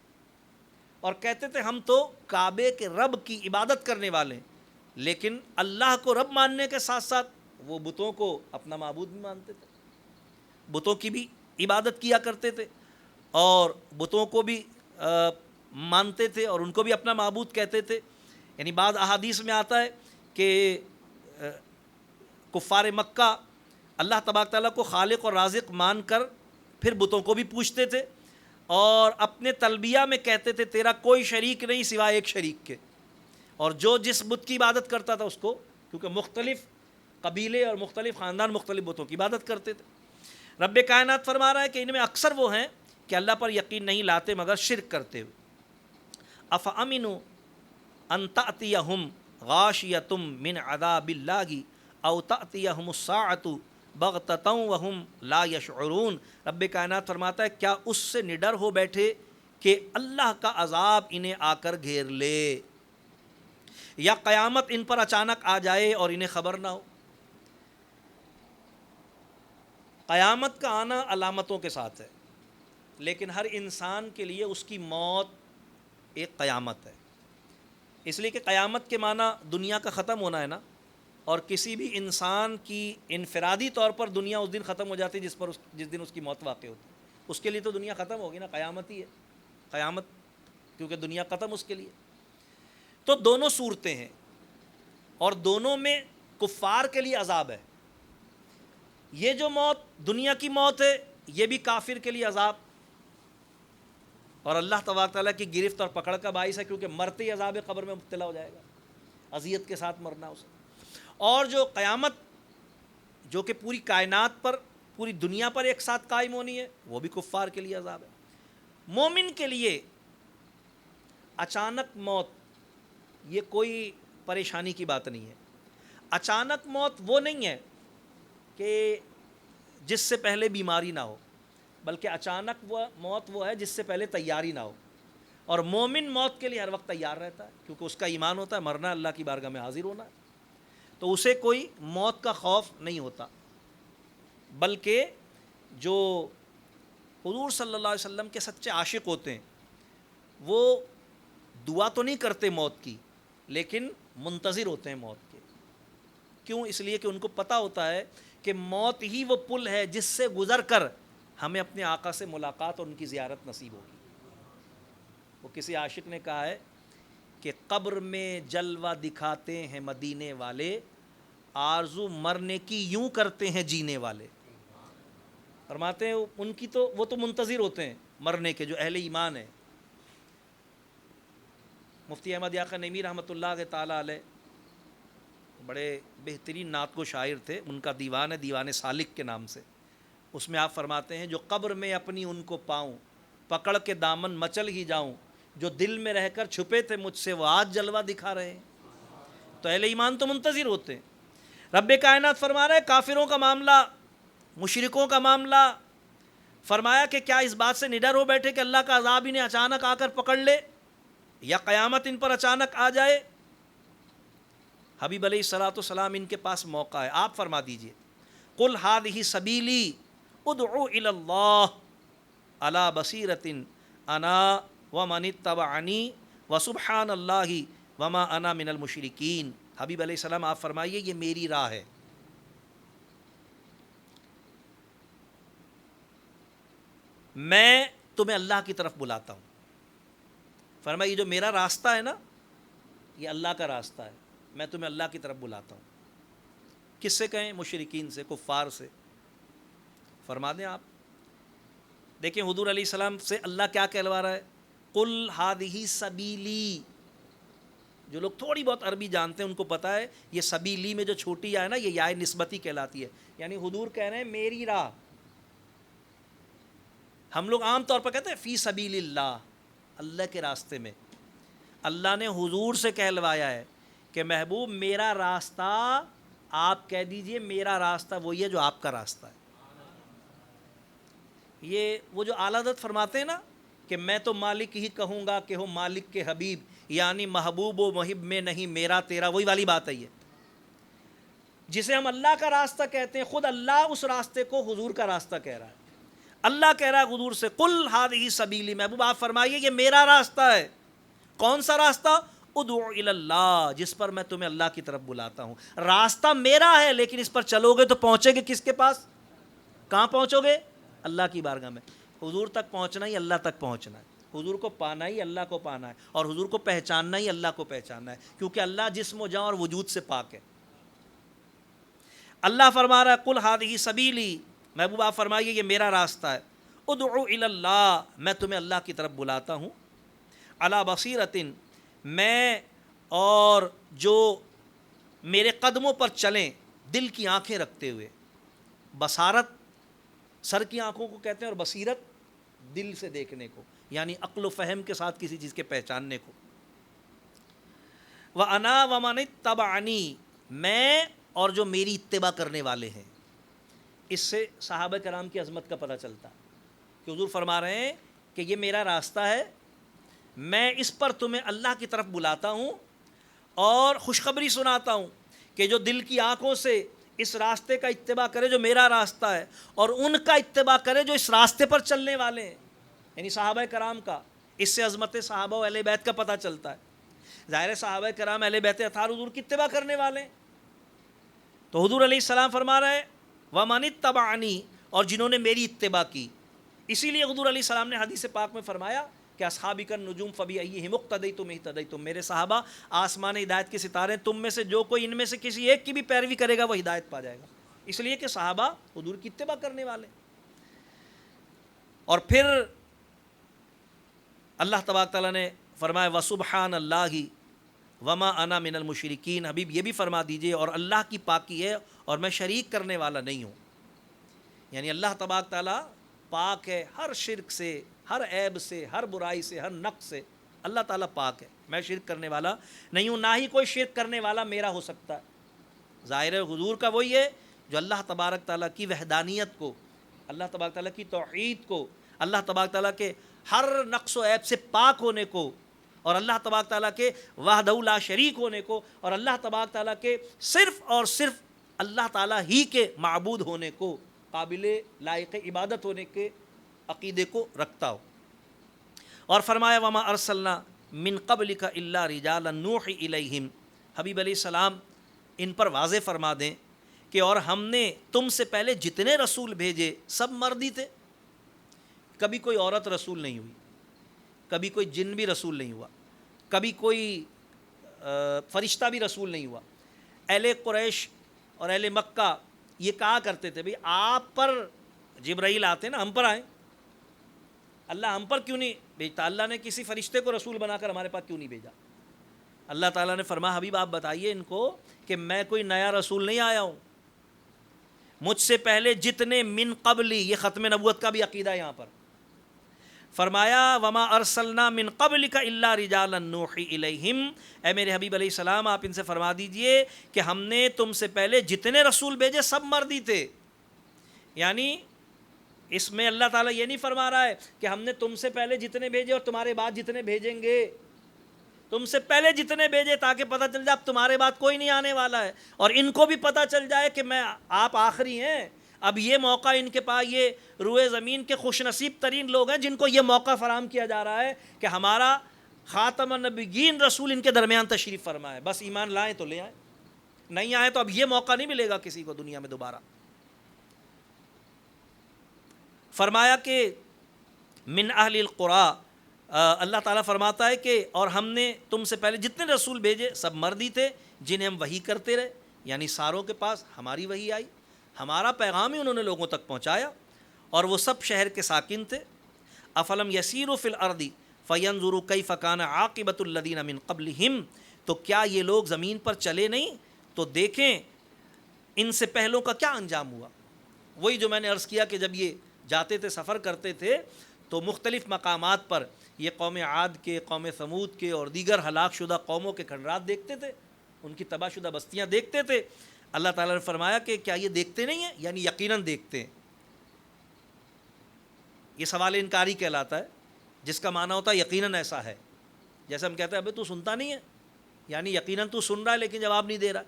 A: اور کہتے تھے ہم تو کعبے کے رب کی عبادت کرنے والے ہیں، لیکن اللہ کو رب ماننے کے ساتھ ساتھ وہ بتوں کو اپنا معبود بھی مانتے تھے، بتوں کی بھی عبادت کیا کرتے تھے اور بتوں کو بھی مانتے تھے اور ان کو بھی اپنا معبود کہتے تھے۔ یعنی بعض احادیث میں آتا ہے کہ کفار مکہ اللہ تبارک تعالیٰ کو خالق اور رازق مان کر پھر بتوں کو بھی پوچھتے تھے اور اپنے تلبیہ میں کہتے تھے تیرا کوئی شریک نہیں سوائے ایک شریک کے، اور جو جس بت کی عبادت کرتا تھا اس کو، کیونکہ مختلف قبیلے اور مختلف خاندان مختلف بتوں کی عبادت کرتے تھے۔ رب کائنات فرما رہا ہے کہ ان میں اکثر وہ ہیں کہ اللہ پر یقین نہیں لاتے مگر شرک کرتے ہوئے۔ افامنوا ان تأتیہم غاشیۃ من عذاب اللہ او تأتیہم الساعۃ بغتۃ وہم لا یشعرون، رب کائنات فرماتا ہے کیا اس سے نڈر ہو بیٹھے کہ اللہ کا عذاب انہیں آ کر گھیر لے، یا قیامت ان پر اچانک آ جائے اور انہیں خبر نہ ہو۔ قیامت کا آنا علامتوں کے ساتھ ہے، لیکن ہر انسان کے لیے اس کی موت ایک قیامت ہے، اس لیے کہ قیامت کے معنی دنیا کا ختم ہونا ہے نا، اور کسی بھی انسان کی انفرادی طور پر دنیا اس دن ختم ہو جاتی ہے جس دن اس کی موت واقع ہوتی ہے، اس کے لیے تو دنیا ختم ہوگی نا، قیامت ہی ہے قیامت، کیونکہ دنیا ختم اس کے لیے۔ تو دونوں صورتیں ہیں اور دونوں میں کفار کے لیے عذاب ہے۔ یہ جو موت دنیا کی موت ہے یہ بھی کافر کے لیے عذاب اور اللہ تبارک تعالیٰ کی گرفت اور پکڑ کا باعث ہے، کیونکہ مرتے ہی عذاب قبر میں مبتلا ہو جائے گا، اذیت کے ساتھ مرنا اسے۔ اور جو قیامت جو کہ پوری کائنات پر، پوری دنیا پر ایک ساتھ قائم ہونی ہے، وہ بھی کفار کے لیے عذاب ہے۔ مومن کے لیے اچانک موت یہ کوئی پریشانی کی بات نہیں ہے۔ اچانک موت وہ نہیں ہے کہ جس سے پہلے بیماری نہ ہو، بلکہ اچانک موت وہ ہے جس سے پہلے تیاری نہ ہو، اور مومن موت کے لیے ہر وقت تیار رہتا ہے کیونکہ اس کا ایمان ہوتا ہے مرنا، اللہ کی بارگاہ میں حاضر ہونا ہے، تو اسے کوئی موت کا خوف نہیں ہوتا۔ بلکہ جو حضور صلی اللہ علیہ وسلم کے سچے عاشق ہوتے ہیں وہ دعا تو نہیں کرتے موت کی، لیکن منتظر ہوتے ہیں موت کے۔ کیوں؟ اس لیے کہ ان کو پتہ ہوتا ہے کہ موت ہی وہ پل ہے جس سے گزر کر ہمیں اپنے آقا سے ملاقات اور ان کی زیارت نصیب ہوگی۔ وہ کسی عاشق نے کہا ہے کہ قبر میں جلوہ دکھاتے ہیں مدینے والے، آرزو مرنے کی یوں کرتے ہیں جینے والے۔ فرماتے ہیں ان کی تو وہ تو منتظر ہوتے ہیں مرنے کے، جو اہل ایمان ہیں۔ مفتی احمد یاقوب نعیمی رحمۃ اللہ تعالیٰ علیہ بڑے بہترین نعت کو شاعر تھے، ان کا دیوان ہے دیوان سالک کے نام سے، اس میں آپ فرماتے ہیں جو قبر میں اپنی ان کو پاؤں، پکڑ کے دامن مچل ہی جاؤں، جو دل میں رہ کر چھپے تھے مجھ سے وہ آج جلوہ دکھا رہے ہیں۔ تو اہل ایمان تو منتظر ہوتے ہیں۔ رب کائنات فرما رہا ہے کافروں کا معاملہ، مشرکوں کا معاملہ، فرمایا کہ کیا اس بات سے نڈر ہو بیٹھے کہ اللہ کا عذاب انہیں اچانک آ کر پکڑ لے یا قیامت ان پر اچانک آ جائے۔ حبیب علیہ الصلوۃ والسلام ان کے پاس موقع ہے، آپ فرما دیجئے قل ھذہ سبیلی ادعو الی اللہ علی بصیرۃ انا ومن اتبعنی وسبحان اللہ وما انا من المشرکین۔ حبیب علیہ السلام آپ فرمائیے یہ میری راہ ہے، میں تمہیں اللہ کی طرف بلاتا ہوں۔ فرمایا یہ جو میرا راستہ ہے نا یہ اللہ کا راستہ ہے، میں تمہیں اللہ کی طرف بلاتا ہوں۔ کس سے کہیں؟ مشرکین سے، کفار سے۔ فرما دیں آپ، دیکھیں حضور علیہ السلام سے اللہ کیا کہلوا رہا ہے، قل ہادہ سبیلی. جو لوگ تھوڑی بہت عربی جانتے ہیں ان کو پتہ ہے یہ سبیلی میں جو چھوٹی یا ہے نا یہ یا نسبتی کہلاتی ہے. یعنی حضور کہہ رہے ہیں میری راہ. ہم لوگ عام طور پر کہتے ہیں فی سبیل اللہ, اللہ کے راستے میں. اللہ نے حضور سے کہلوایا ہے کہ محبوب میرا راستہ, آپ کہہ دیجئے میرا راستہ وہی ہے جو آپ کا راستہ ہے. یہ وہ جو اعلیٰ حضرت فرماتے ہیں نا کہ میں تو مالک ہی کہوں گا کہ ہو مالک کے حبیب, یعنی محبوب و محب میں نہیں میرا تیرا, وہی والی بات ہے. یہ جسے ہم اللہ کا راستہ کہتے ہیں, خود اللہ اس راستے کو حضور کا راستہ کہہ رہا ہے. اللہ کہہ رہا ہے حضور سے قل ہذہ سبیلی, محبوب آپ فرمائیے یہ میرا راستہ ہے. کون سا راستہ؟ ادعو الی اللہ, جس پر میں تمہیں اللہ کی طرف بلاتا ہوں. راستہ میرا ہے لیکن اس پر چلو گے تو پہنچے گے کس کے پاس؟ کہاں پہنچو گے؟ اللہ کی بارگاہ میں. حضور تک پہنچنا ہی اللہ تک پہنچنا ہے, حضور کو پانا ہی اللہ کو پانا ہے, اور حضور کو پہچاننا ہی اللہ کو پہچاننا ہے, کیونکہ اللہ جسم و جاں اور وجود سے پاک ہے. اللہ فرما رہا ہے قل ہذہ سبیلی, محبوب آپ فرمائیے یہ میرا راستہ ہے. ادعو الی اللہ, میں تمہیں اللہ کی طرف بلاتا ہوں. علی بصیرۃ, میں اور جو میرے قدموں پر چلیں دل کی آنکھیں رکھتے ہوئے. بصارت سر کی آنکھوں کو کہتے ہیں اور بصیرت دل سے دیکھنے کو, یعنی عقل و فہم کے ساتھ کسی چیز کے پہچاننے کو. وَأَنَا وَمَنِ اتَّبَعَنِي, میں اور جو میری اتباع کرنے والے ہیں. اس سے صحابہ کرام کی عظمت کا پتہ چلتا کہ حضور فرما رہے ہیں کہ یہ میرا راستہ ہے, میں اس پر تمہیں اللہ کی طرف بلاتا ہوں اور خوشخبری سناتا ہوں کہ جو دل کی آنکھوں سے اس راستے کا اتباع کرے جو میرا راستہ ہے, اور ان کا اتباع کرے جو اس راستے پر چلنے والے ہیں, یعنی صحابہ کرام کا. اس سے عظمت صحابہ و اہل بیت کا پتہ چلتا ہے. ظاہر صحابہ کرام اہل بیت اطہار حضور کی اتباع کرنے والے ہیں. تو حضور علیہ السلام فرما رہے ہیں وَمَنِ اتَّبَعَنِي, اور جنہوں نے میری اتباع کی. اسی لیے حضور علیہ السلام نے حدیث پاک میں فرمایا کہ اصحابی کالنجوم فبأیہم اقتدیتم اہتدیتم, میرے صحابہ آسمان ہدایت کے ستارے, تم میں سے جو کوئی ان میں سے کسی ایک کی بھی پیروی کرے گا وہ ہدایت پا جائے گا. اس لیے کہ صحابہ حضور کی اتباع کرنے والے. اور پھر اللہ تبارک تعالیٰ نے فرمایا وسبحان اللہ وما انا من المشرکین, حبیب یہ بھی فرما دیجئے اور اللہ کی پاکی ہے اور میں شریک کرنے والا نہیں ہوں. یعنی اللہ تبارک تعالیٰ پاک ہے ہر شرک سے, ہر عیب سے, ہر برائی سے, ہر نقص سے. اللہ تعالیٰ پاک ہے, میں شرک کرنے والا نہیں ہوں, نہ ہی کوئی شرک کرنے والا میرا ہو سکتا ہے. ظاہر حضور کا وہی ہے جو اللہ تبارک تعالیٰ کی وحدانیت کو, اللہ تبارک تعالیٰ کی توحید کو, اللہ تبارک تعالیٰ کے ہر نقص و عیب سے پاک ہونے کو, اور اللہ تبارک تعالیٰ کے وحدہ لا شریک ہونے کو, اور اللہ تبارک تعالیٰ کے صرف اور صرف اللہ تعالیٰ ہی کے معبود ہونے کو, قابل لائق عبادت ہونے کے عقیدے کو رکھتا ہو. اور فرمایا وما ارسلنا من قبلک الا رجالا نوحی الیہم, حبیب علیہ السلام ان پر واضح فرما دیں کہ اور ہم نے تم سے پہلے جتنے رسول بھیجے سب مرد ہی تھے. کبھی کوئی عورت رسول نہیں ہوئی, کبھی کوئی جن بھی رسول نہیں ہوا, کبھی کوئی فرشتہ بھی رسول نہیں ہوا. اہل قریش اور اہل مکہ یہ کہا کرتے تھے بھئی آپ پر جبرائیل آتے نا, ہم پر آئیں, اللہ ہم پر کیوں نہیں بھیجتا, اللہ نے کسی فرشتے کو رسول بنا کر ہمارے پاس کیوں نہیں بھیجا. اللہ تعالیٰ نے فرمایا حبیب آپ بتائیے ان کو کہ میں کوئی نیا رسول نہیں آیا ہوں, مجھ سے پہلے جتنے من قبلی, یہ ختم نبوت کا بھی عقیدہ یہاں پر فرمایا وما ارسلنا من قبلک الا رجالا نوحی الیہم, اے میرے حبیب علیہ السلام آپ ان سے فرما دیجئے کہ ہم نے تم سے پہلے جتنے رسول بھیجے سب مرد ہی تھے. یعنی اس میں اللہ تعالیٰ یہ نہیں فرما رہا ہے کہ ہم نے تم سے پہلے جتنے بھیجے اور تمہارے بعد جتنے بھیجیں گے, تم سے پہلے جتنے بھیجے تاکہ پتہ چل جائے اب تمہارے بعد کوئی نہیں آنے والا ہے, اور ان کو بھی پتہ چل جائے کہ میں آپ آخری ہیں. اب یہ موقع ان کے پاس, یہ روئے زمین کے خوش نصیب ترین لوگ ہیں جن کو یہ موقع فراہم کیا جا رہا ہے کہ ہمارا خاتم النبیین رسول ان کے درمیان تشریف فرمائے. بس ایمان لائیں تو لے آئیں, نہیں آئے تو اب یہ موقع نہیں ملے گا کسی کو دنیا میں دوبارہ. فرمایا کہ من اہل القریٰ, اللہ تعالیٰ فرماتا ہے کہ اور ہم نے تم سے پہلے جتنے رسول بھیجے سب مرد ہی تھے جنہیں ہم وحی کرتے رہے, یعنی ساروں کے پاس ہماری وحی آئی, ہمارا پیغام ہی انہوں نے لوگوں تک پہنچایا, اور وہ سب شہر کے ساکن تھے. افلم یسیروا فی الارض فینظروا کیف کان عاقبۃ الذین من قبلہم، تو کیا یہ لوگ زمین پر چلے نہیں تو دیکھیں ان سے پہلوں کا کیا انجام ہوا۔ وہی جو میں نے عرض کیا کہ جب یہ جاتے تھے، سفر کرتے تھے، تو مختلف مقامات پر یہ قوم عاد کے، قوم ثمود کے اور دیگر ہلاک شدہ قوموں کے کھنڈرات دیکھتے تھے، ان کی تباہ شدہ بستیاں دیکھتے تھے۔ اللہ تعالیٰ نے فرمایا کہ کیا یہ دیکھتے نہیں ہیں؟ یعنی یقیناً دیکھتے ہیں۔ یہ سوال انکاری کہلاتا ہے، جس کا معنی ہوتا ہے یقیناً ایسا ہے۔ جیسے ہم کہتے ہیں ابے تو سنتا نہیں ہے، یعنی یقیناً تو سن رہا ہے لیکن جواب نہیں دے رہا۔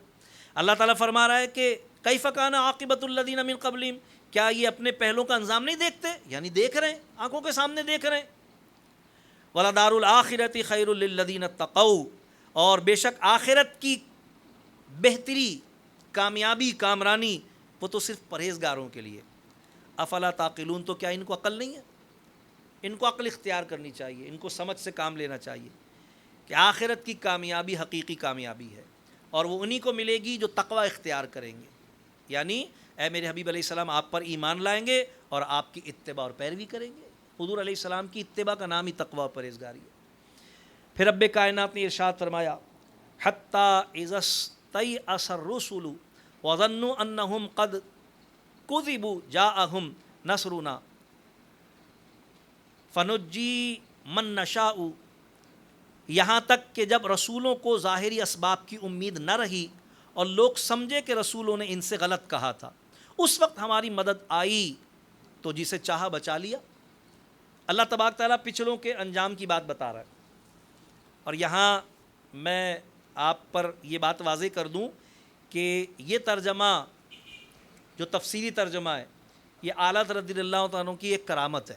A: اللہ تعالیٰ فرما رہا ہے کہ کیف کان عاقبۃ الذین من قبلہم، کیا یہ اپنے پہلوں کا انجام نہیں دیکھتے؟ یعنی دیکھ رہے ہیں، آنکھوں کے سامنے دیکھ رہے ہیں۔ وَلَدَارُ الْآخِرَةِ خَيْرٌ لِّلَّذِينَ اتَّقَوْا، اور بے شک آخرت کی بہتری، کامیابی، کامرانی وہ تو صرف پرہیزگاروں کے لیے۔ افلا تعقلون، تو کیا ان کو عقل نہیں ہے؟ ان کو عقل اختیار کرنی چاہیے، ان کو سمجھ سے کام لینا چاہیے کہ آخرت کی کامیابی حقیقی کامیابی ہے، اور وہ انہی کو ملے گی جو تقوی اختیار کریں گے۔ یعنی اے میرے حبیب علیہ السلام آپ پر ایمان لائیں گے اور آپ کی اتباع اور پیروی کریں گے۔ حضور علیہ السلام کی اتباع کا نام ہی تقوی اور پرہیزگاری ہے۔ پھر رب کائنات نے ارشاد فرمایا حتی اذا استیأس الرسل وظنوا انہم قد کذبوا جاءہم نصرنا فنجی من نشاء، یہاں تک کہ جب رسولوں کو ظاہری اسباب کی امید نہ رہی اور لوگ سمجھے کہ رسولوں نے ان سے غلط کہا تھا، اس وقت ہماری مدد آئی تو جسے چاہا بچا لیا۔ اللہ تبارک تعالیٰ پچھلوں کے انجام کی بات بتا رہا ہے، اور یہاں میں آپ پر یہ بات واضح کر دوں کہ یہ ترجمہ جو تفسیری ترجمہ ہے، یہ اعلیٰ حضرت رضی اللہ تعالیٰ کی ایک کرامت ہے۔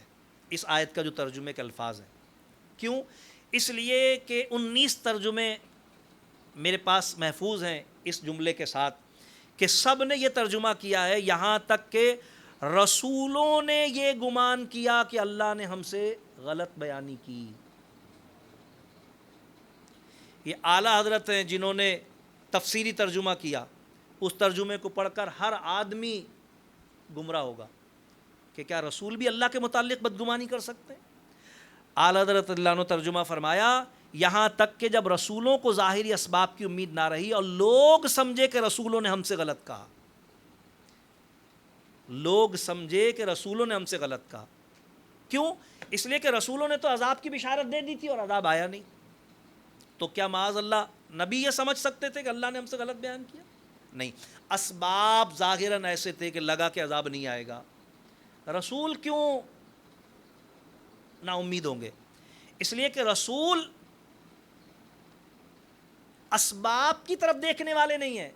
A: اس آیت کا جو ترجمے کے الفاظ ہیں، کیوں؟ اس لیے کہ 19 ترجمے میرے پاس محفوظ ہیں اس جملے کے ساتھ کہ سب نے یہ ترجمہ کیا ہے، یہاں تک کہ رسولوں نے یہ گمان کیا کہ اللہ نے ہم سے غلط بیانی کی۔ یہ اعلیٰ حضرت ہیں جنہوں نے تفسیری ترجمہ کیا، اس ترجمے کو پڑھ کر ہر آدمی گمراہ ہوگا کہ کیا رسول بھی اللہ کے متعلق بدگمانی کر سکتے ہیں؟ اعلیٰ حضرت اللہ عنہ ترجمہ فرمایا یہاں تک کہ جب رسولوں کو ظاہری اسباب کی امید نہ رہی اور لوگ سمجھے کہ رسولوں نے ہم سے غلط کہا، لوگ سمجھے کہ رسولوں نے ہم سے غلط کہا۔ کیوں؟ اس لیے کہ رسولوں نے تو عذاب کی بشارت دے دی تھی اور عذاب آیا نہیں۔ تو کیا معاذ اللہ نبی یہ سمجھ سکتے تھے کہ اللہ نے ہم سے غلط بیان کیا؟ نہیں، اسباب ظاہراً ایسے تھے کہ لگا کہ عذاب نہیں آئے گا۔ رسول کیوں نا امید ہوں گے؟ اس لیے کہ رسول اسباب کی طرف دیکھنے والے نہیں ہیں،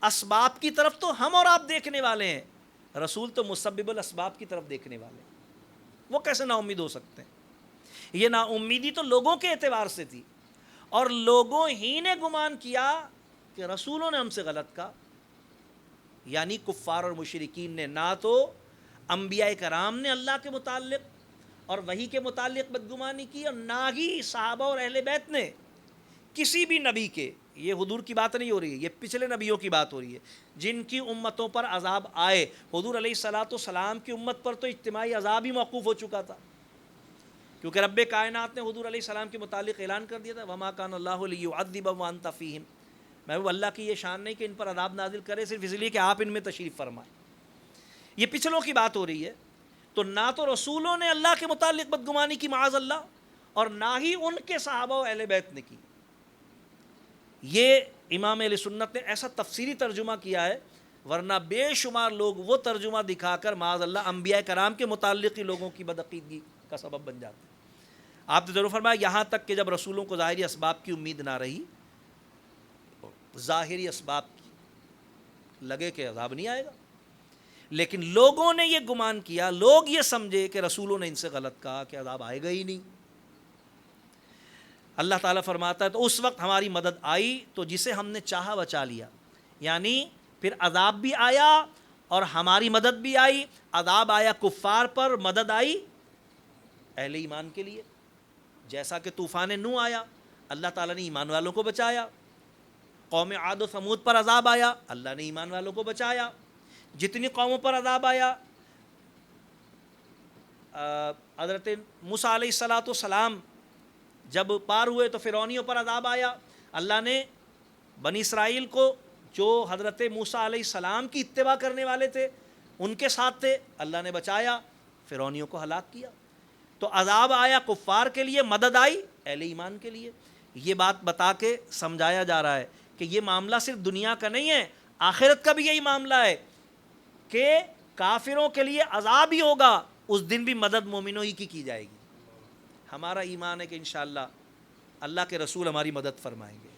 A: اسباب کی طرف تو ہم اور آپ دیکھنے والے ہیں، رسول تو مسبب الاسباب کی طرف دیکھنے والے ہیں۔ وہ کیسے نا امید ہو سکتے ہیں؟ یہ نا امیدی تو لوگوں کے اعتبار سے تھی، اور لوگوں ہی نے گمان کیا کہ رسولوں نے ہم سے غلط کہا۔ یعنی کفار اور مشرکین نے نہ تو انبیاء کرام نے اللہ کے متعلق اور وحی کے متعلق بدگمانی کی، اور نہ ہی صحابہ اور اہل بیت نے کسی بھی نبی کے، یہ حضور کی بات نہیں ہو رہی ہے، یہ پچھلے نبیوں کی بات ہو رہی ہے جن کی امتوں پر عذاب آئے۔ حضور علیہ الصلاۃ والسلام کی امت پر تو اجتماعی عذاب ہی موقوف ہو چکا تھا، کیونکہ رب کائنات نے حضور علیہ السلام کے متعلق اعلان کر دیا تھا وما کان اللہ لیعذبهم وانت فیہم، محبوب اللہ کی یہ شان نہیں کہ ان پر عذاب نازل کرے صرف اس لیے کہ آپ ان میں تشریف فرمائیں۔ یہ پچھلوں کی بات ہو رہی ہے، تو نہ تو رسولوں نے اللہ کے متعلق بدگمانی کی معاذ اللہ، اور نہ ہی ان کے صحابہ و اہل بیت نے کی۔ یہ امام اہل سنت نے ایسا تفسیری ترجمہ کیا ہے، ورنہ بے شمار لوگ وہ ترجمہ دکھا کر معاذ اللہ انبیاء کرام کے متعلق ہی لوگوں کی بدعقیدگی کا سبب بن جاتے ہیں۔ آپ نے ضرور فرمایا یہاں تک کہ جب رسولوں کو ظاہری اسباب کی امید نہ رہی، ظاہری اسباب کی لگے کہ عذاب نہیں آئے گا، لیکن لوگوں نے یہ گمان کیا، لوگ یہ سمجھے کہ رسولوں نے ان سے غلط کہا کہ عذاب آئے گا ہی نہیں۔ اللہ تعالیٰ فرماتا ہے تو اس وقت ہماری مدد آئی تو جسے ہم نے چاہا بچا لیا، یعنی پھر عذاب بھی آیا اور ہماری مدد بھی آئی۔ عذاب آیا کفار پر، مدد آئی اہل ایمان کے لیے، جیسا کہ طوفان نوح آیا، اللہ تعالیٰ نے ایمان والوں کو بچایا۔ قوم عاد و ثمود پر عذاب آیا، اللہ نے ایمان والوں کو بچایا۔ جتنی قوموں پر عذاب آیا، حضرت موسیٰ علیہ الصلاۃ والسلام جب پار ہوئے تو فرعونیوں پر عذاب آیا. اللہ نے بنی اسرائیل کو جو حضرت موسیٰ علیہ السلام کی اتباع کرنے والے تھے ان کے ساتھ تھے, اللہ نے بچایا, فرعونیوں کو ہلاک کیا. تو عذاب آیا کفار کے لیے, مدد آئی اہل ایمان کے لیے. یہ بات بتا کے سمجھایا جا رہا ہے کہ یہ معاملہ صرف دنیا کا نہیں ہے, آخرت کا بھی یہی معاملہ ہے کہ کافروں کے لیے عذاب ہی ہوگا, اس دن بھی مدد مومنوں ہی کی جائے گی. ہمارا ایمان ہے کہ انشاءاللہ اللہ کے رسول ہماری مدد فرمائیں گے,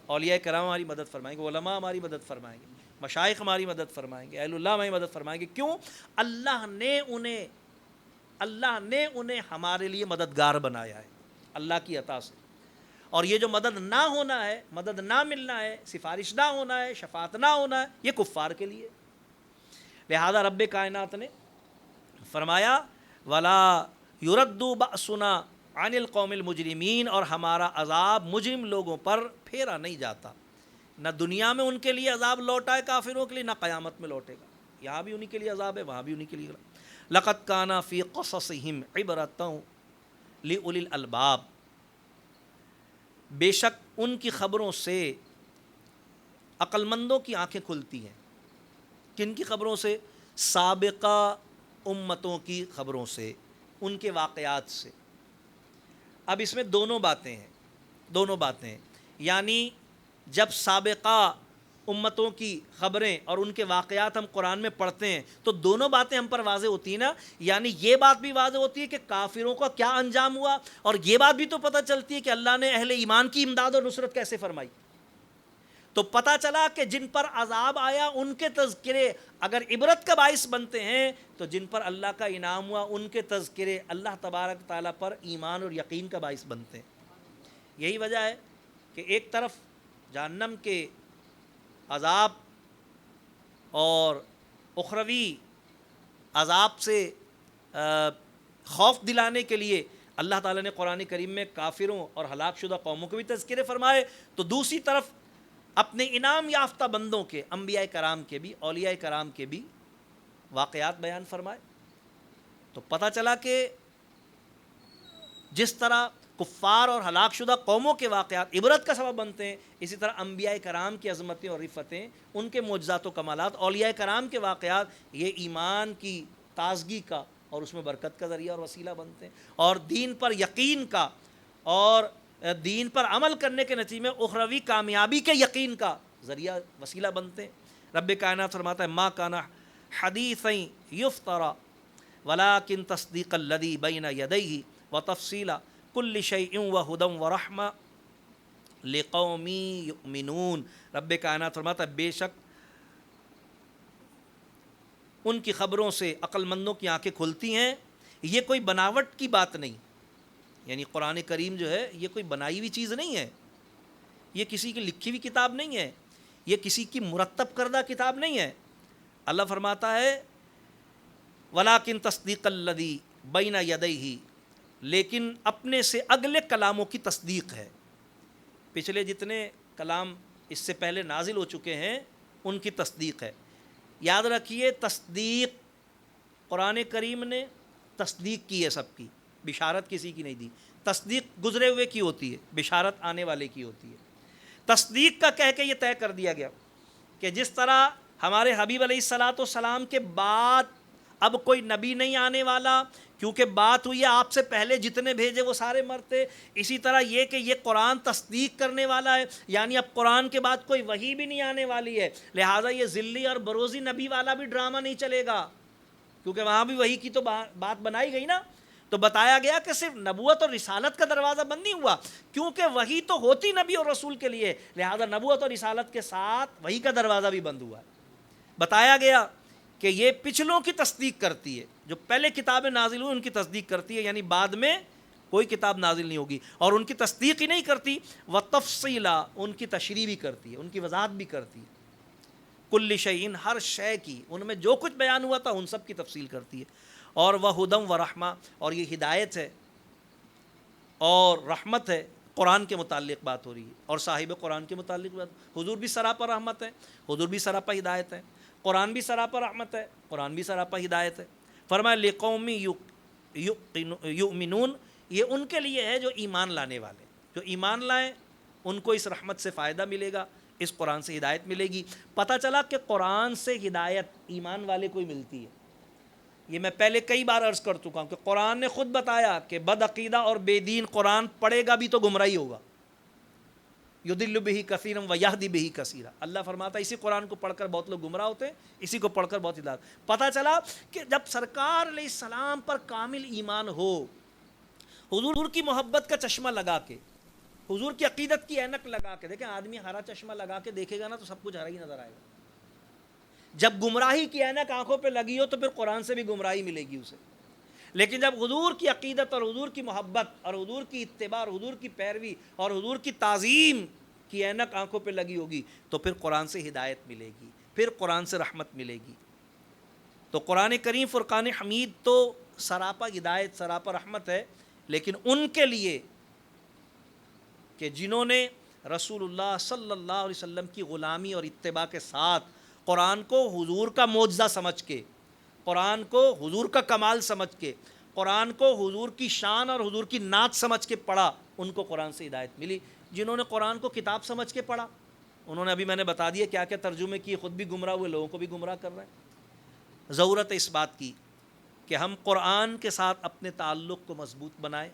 A: اولیاء کرام ہماری مدد فرمائیں گے, علماء ہماری مدد فرمائیں گے, مشائخ ہماری مدد فرمائیں گے, اہل اللہ ہماری مدد فرمائیں گے. کیوں؟ اللہ نے انہیں ہمارے لیے مددگار بنایا ہے اللہ کی عطا سے. اور یہ جو مدد نہ ہونا ہے, مدد نہ ملنا ہے, سفارش نہ ہونا ہے, شفاعت نہ ہونا ہے, یہ کفار کے لیے. لہذا رب کائنات نے فرمایا وَلَا يُرَدُّ بَأْسُنَا عَنِ الْقَوْمِ الْمُجْرِمِينَ, اور ہمارا عذاب مجرم لوگوں پر پھیرا نہیں جاتا. نہ دنیا میں ان کے لیے عذاب لوٹا ہے کافروں کے لیے, نہ قیامت میں لوٹے گا. یہاں بھی انہی کے لیے عذاب ہے, وہاں بھی انہی کے لیے. لَقَدْ كَانَ فِي قَصَصِهِمْ عِبْرَةٌ لِأُولِي الْأَلْبَابِ, بے شک ان کی خبروں سے عقل مندوں کی آنکھیں کھلتی ہیں. کن کی خبروں سے؟ سابقہ امتوں کی خبروں سے, ان کے واقعات سے. اب اس میں دونوں باتیں ہیں, یعنی جب سابقہ امتوں کی خبریں اور ان کے واقعات ہم قرآن میں پڑھتے ہیں تو دونوں باتیں ہم پر واضح ہوتی ہیں نا. یعنی یہ بات بھی واضح ہوتی ہے کہ کافروں کا کیا انجام ہوا, اور یہ بات بھی تو پتہ چلتی ہے کہ اللہ نے اہل ایمان کی امداد اور نصرت کیسے فرمائی. تو پتہ چلا کہ جن پر عذاب آیا ان کے تذکرے اگر عبرت کا باعث بنتے ہیں, تو جن پر اللہ کا انعام ہوا ان کے تذکرے اللہ تبارک تعالیٰ پر ایمان اور یقین کا باعث بنتے ہیں. یہی وجہ ہے کہ ایک طرف جہنم کے عذاب اور اخروی عذاب سے خوف دلانے کے لیے اللہ تعالیٰ نے قرآن کریم میں کافروں اور ہلاک شدہ قوموں کے بھی تذکرے فرمائے, تو دوسری طرف اپنے انعام یافتہ بندوں کے, انبیاء کرام کے بھی, اولیاء کرام کے بھی واقعات بیان فرمائے. تو پتہ چلا کہ جس طرح کفار اور ہلاک شدہ قوموں کے واقعات عبرت کا سبب بنتے ہیں, اسی طرح انبیاء کرام کی عظمتیں اور رفتیں, ان کے معجزات و کمالات, اولیاء کرام کے واقعات, یہ ایمان کی تازگی کا اور اس میں برکت کا ذریعہ اور وسیلہ بنتے ہیں, اور دین پر یقین کا اور دین پر عمل کرنے کے نتیجے میں اخروی کامیابی کے یقین کا ذریعہ وسیلہ بنتے ہیں. رب کائنات فرماتا ہے ما کان حدیثا یفترا ولکن تصدیق الذی بین یدیہ وتفصیل کل شیء وہدی ورحمۃ لقوم یؤمنون. رب کائنات فرماتا ہے بے شک ان کی خبروں سے عقل مندوں کی آنکھیں کھلتی ہیں. یہ کوئی بناوٹ کی بات نہیں, یعنی قرآن کریم جو ہے یہ کوئی بنائی ہوئی چیز نہیں ہے, یہ کسی کی لکھی ہوئی کتاب نہیں ہے, یہ کسی کی مرتب کردہ کتاب نہیں ہے. اللہ فرماتا ہے وَلَٰكِن تَصْدِيقَ الَّذِي بَيْنَ يَدَيْهِ, لیکن اپنے سے اگلے کلاموں کی تصدیق ہے. پچھلے جتنے کلام اس سے پہلے نازل ہو چکے ہیں ان کی تصدیق ہے. یاد رکھیے تصدیق قرآن کریم نے تصدیق کی ہے سب کی, بشارت کسی کی نہیں دی. تصدیق گزرے ہوئے کی ہوتی ہے, بشارت آنے والے کی ہوتی ہے. تصدیق کا کہہ کے یہ طے کر دیا گیا کہ جس طرح ہمارے حبیب علیہ الصلاۃ والسلام کے بعد اب کوئی نبی نہیں آنے والا, کیونکہ بات ہوئی ہے آپ سے پہلے جتنے بھیجے وہ سارے مرتے, اسی طرح یہ کہ یہ قرآن تصدیق کرنے والا ہے, یعنی اب قرآن کے بعد کوئی وحی بھی نہیں آنے والی ہے. لہٰذا یہ ذلی اور بروزی نبی والا بھی ڈرامہ نہیں چلے گا, کیونکہ وہاں بھی وحی کی تو بات بنائی گئی نا. تو بتایا گیا کہ صرف نبوت اور رسالت کا دروازہ بند نہیں ہوا, کیونکہ وحی تو ہوتی نبی اور رسول کے لیے, لہذا نبوت اور رسالت کے ساتھ وحی کا دروازہ بھی بند ہوا ہے. بتایا گیا کہ یہ پچھلوں کی تصدیق کرتی ہے, جو پہلے کتابیں نازل ہوئی ان کی تصدیق کرتی ہے, یعنی بعد میں کوئی کتاب نازل نہیں ہوگی. اور ان کی تصدیق ہی نہیں کرتی, وتفصیلا, ان کی تشریح بھی کرتی ہے, ان کی وضاحت بھی کرتی ہے. کل شیء, ہر شے کی, ان میں جو کچھ بیان ہوا تھا ان سب کی تفصیل کرتی ہے. اور وہدی ورحمہ, اور یہ ہدایت ہے اور رحمت ہے. قرآن کے متعلق بات ہو رہی ہے اور صاحب قرآن کے متعلق بات. حضور بھی سراپا رحمت ہے, حضور بھی سراپا ہدایت ہے, قرآن بھی سراپا رحمت ہے, قرآن بھی سراپا ہدایت ہے. فرمایا لقوم یؤمنون, یہ ان کے لیے ہے جو ایمان لانے والے، جو ایمان لائیں ان کو اس رحمت سے فائدہ ملے گا، اس قرآن سے ہدایت ملے گی۔ پتہ چلا کہ قرآن سے ہدایت ایمان والے کو ہی ملتی ہے۔ یہ میں پہلے کئی بار عرض کر چکا ہوں کہ قرآن نے خود بتایا کہ بد عقیدہ اور بے دین قرآن پڑھے گا بھی تو گمراہی ہوگا، یضل بہ کثیرا ویہدی بہ کثیرا۔ اللہ فرماتا ہے اسی قرآن کو پڑھ کر بہت لوگ گمراہ ہوتے ہیں، اسی کو پڑھ کر بہت ہدایت۔ پتہ چلا کہ جب سرکار علیہ السلام پر کامل ایمان ہو، حضور کی محبت کا چشمہ لگا کے، حضور کی عقیدت کی اینک لگا کے، دیکھیں آدمی ہرا چشمہ لگا کے دیکھے گا نا تو سب کچھ ہرا ہی نظر آئے گا۔ جب گمراہی کی اینک آنکھوں پہ لگی ہو تو پھر قرآن سے بھی گمراہی ملے گی اسے، لیکن جب حضور کی عقیدت اور حضور کی محبت اور حضور کی اتباع اور حضور کی پیروی اور حضور کی تعظیم کی اینک آنکھوں پہ لگی ہوگی تو پھر قرآن سے ہدایت ملے گی، پھر قرآن سے رحمت ملے گی۔ تو قرآن کریم فرقان حمید تو سراپا ہدایت، سراپا رحمت ہے، لیکن ان کے لیے کہ جنہوں نے رسول اللہ صلی اللہ علیہ وسلم کی غلامی اور اتباع کے ساتھ قرآن کو حضور کا معجزہ سمجھ کے، قرآن کو حضور کا کمال سمجھ کے، قرآن کو حضور کی شان اور حضور کی نعت سمجھ کے پڑھا، ان کو قرآن سے ہدایت ملی۔ جنہوں نے قرآن کو کتاب سمجھ کے پڑھا، انہوں نے ابھی میں نے بتا دیا کیا کیا ترجمے کیے، خود بھی گمراہ ہوئے، لوگوں کو بھی گمراہ کر رہے ہیں۔ ضرورت ہے اس بات کی کہ ہم قرآن کے ساتھ اپنے تعلق کو مضبوط بنائیں،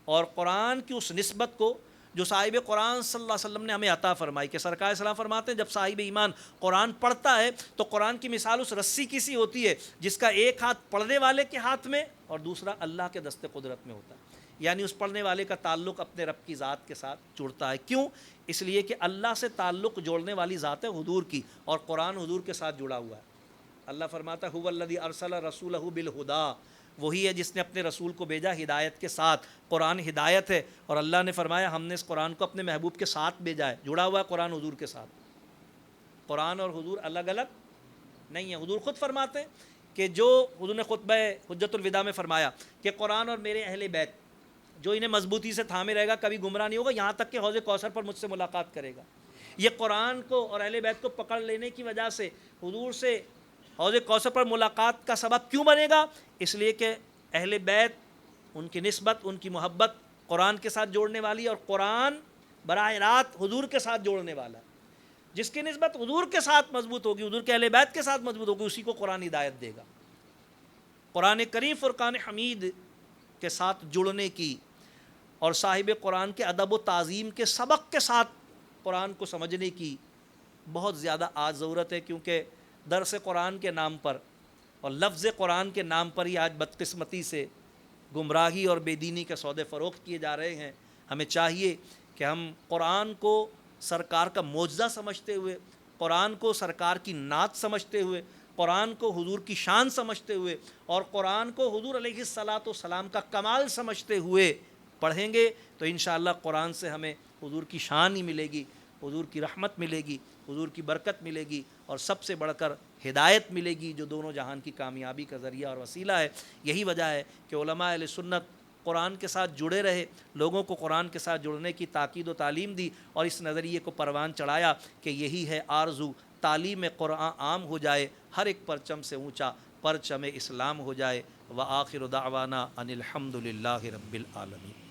A: اور قرآن کی اس نسبت کو جو صاحب قرآن صلی اللہ علیہ وسلم نے ہمیں عطا فرمائی، کہ سرکار صلی اللہ فرماتے ہیں جب صاحب ایمان قرآن پڑھتا ہے تو قرآن کی مثال اس رسی کی سی ہوتی ہے جس کا ایک ہاتھ پڑھنے والے کے ہاتھ میں اور دوسرا اللہ کے دست قدرت میں ہوتا ہے، یعنی اس پڑھنے والے کا تعلق اپنے رب کی ذات کے ساتھ جڑتا ہے۔ کیوں؟ اس لیے کہ اللہ سے تعلق جوڑنے والی ذات ہے حضور کی، اور قرآن حضور کے ساتھ جڑا ہوا ہے۔ اللہ فرماتا ہے هو الذی ارسل رسولہ بالہدی، وہی ہے جس نے اپنے رسول کو بھیجا ہدایت کے ساتھ۔ قرآن ہدایت ہے، اور اللہ نے فرمایا ہم نے اس قرآن کو اپنے محبوب کے ساتھ بھیجا ہے، جڑا ہوا ہے قرآن حضور کے ساتھ۔ قرآن اور حضور الگ الگ نہیں ہیں۔ حضور خود فرماتے ہیں کہ جو حضور نے خطبہ حجۃ الوداع میں فرمایا کہ قرآن اور میرے اہل بیت جو انہیں مضبوطی سے تھامے رہے گا کبھی گمراہ نہیں ہوگا، یہاں تک کہ حوض کوثر پر مجھ سے ملاقات کرے گا۔ یہ قرآن کو اور اہل بیت کو پکڑ لینے کی وجہ سے حضور سے حوض کوثر پر ملاقات کا سبب کیوں بنے گا؟ اس لیے کہ اہل بیت، ان کی نسبت، ان کی محبت قرآن کے ساتھ جوڑنے والی، اور قرآن براہ راست حضور کے ساتھ جوڑنے والا۔ جس کی نسبت حضور کے ساتھ مضبوط ہوگی، حضور کے اہل بیت کے ساتھ مضبوط ہوگی، اسی کو قرآن ہدایت دے گا۔ قرآن کریم فرقان حمید کے ساتھ جڑنے کی اور صاحب قرآن کے ادب و تعظیم کے سبق کے ساتھ قرآن کو سمجھنے کی بہت زیادہ آج ضرورت ہے، کیونکہ درس قرآن کے نام پر اور لفظ قرآن کے نام پر ہی آج بدقسمتی سے گمراہی اور بے دینی کے سودے فروخت کیے جا رہے ہیں۔ ہمیں چاہیے کہ ہم قرآن کو سرکار کا معجزہ سمجھتے ہوئے، قرآن کو سرکار کی نعت سمجھتے ہوئے، قرآن کو حضور کی شان سمجھتے ہوئے، اور قرآن کو حضور علیہ الصلاۃ والسلام کا کمال سمجھتے ہوئے پڑھیں گے تو انشاءاللہ قرآن سے ہمیں حضور کی شان ہی ملے گی، حضور کی رحمت ملے گی، حضور کی برکت ملے گی، اور سب سے بڑھ کر ہدایت ملے گی جو دونوں جہان کی کامیابی کا ذریعہ اور وسیلہ ہے۔ یہی وجہ ہے کہ علماء اہل سنت قرآن کے ساتھ جڑے رہے، لوگوں کو قرآن کے ساتھ جڑنے کی تاکید و تعلیم دی، اور اس نظریے کو پروان چڑھایا کہ یہی ہے آرزو، تعلیم قرآن عام ہو جائے، ہر ایک پرچم سے اونچا پرچم اسلام ہو جائے۔ وآخر دعوانا ان الحمد للہ رب العالمین۔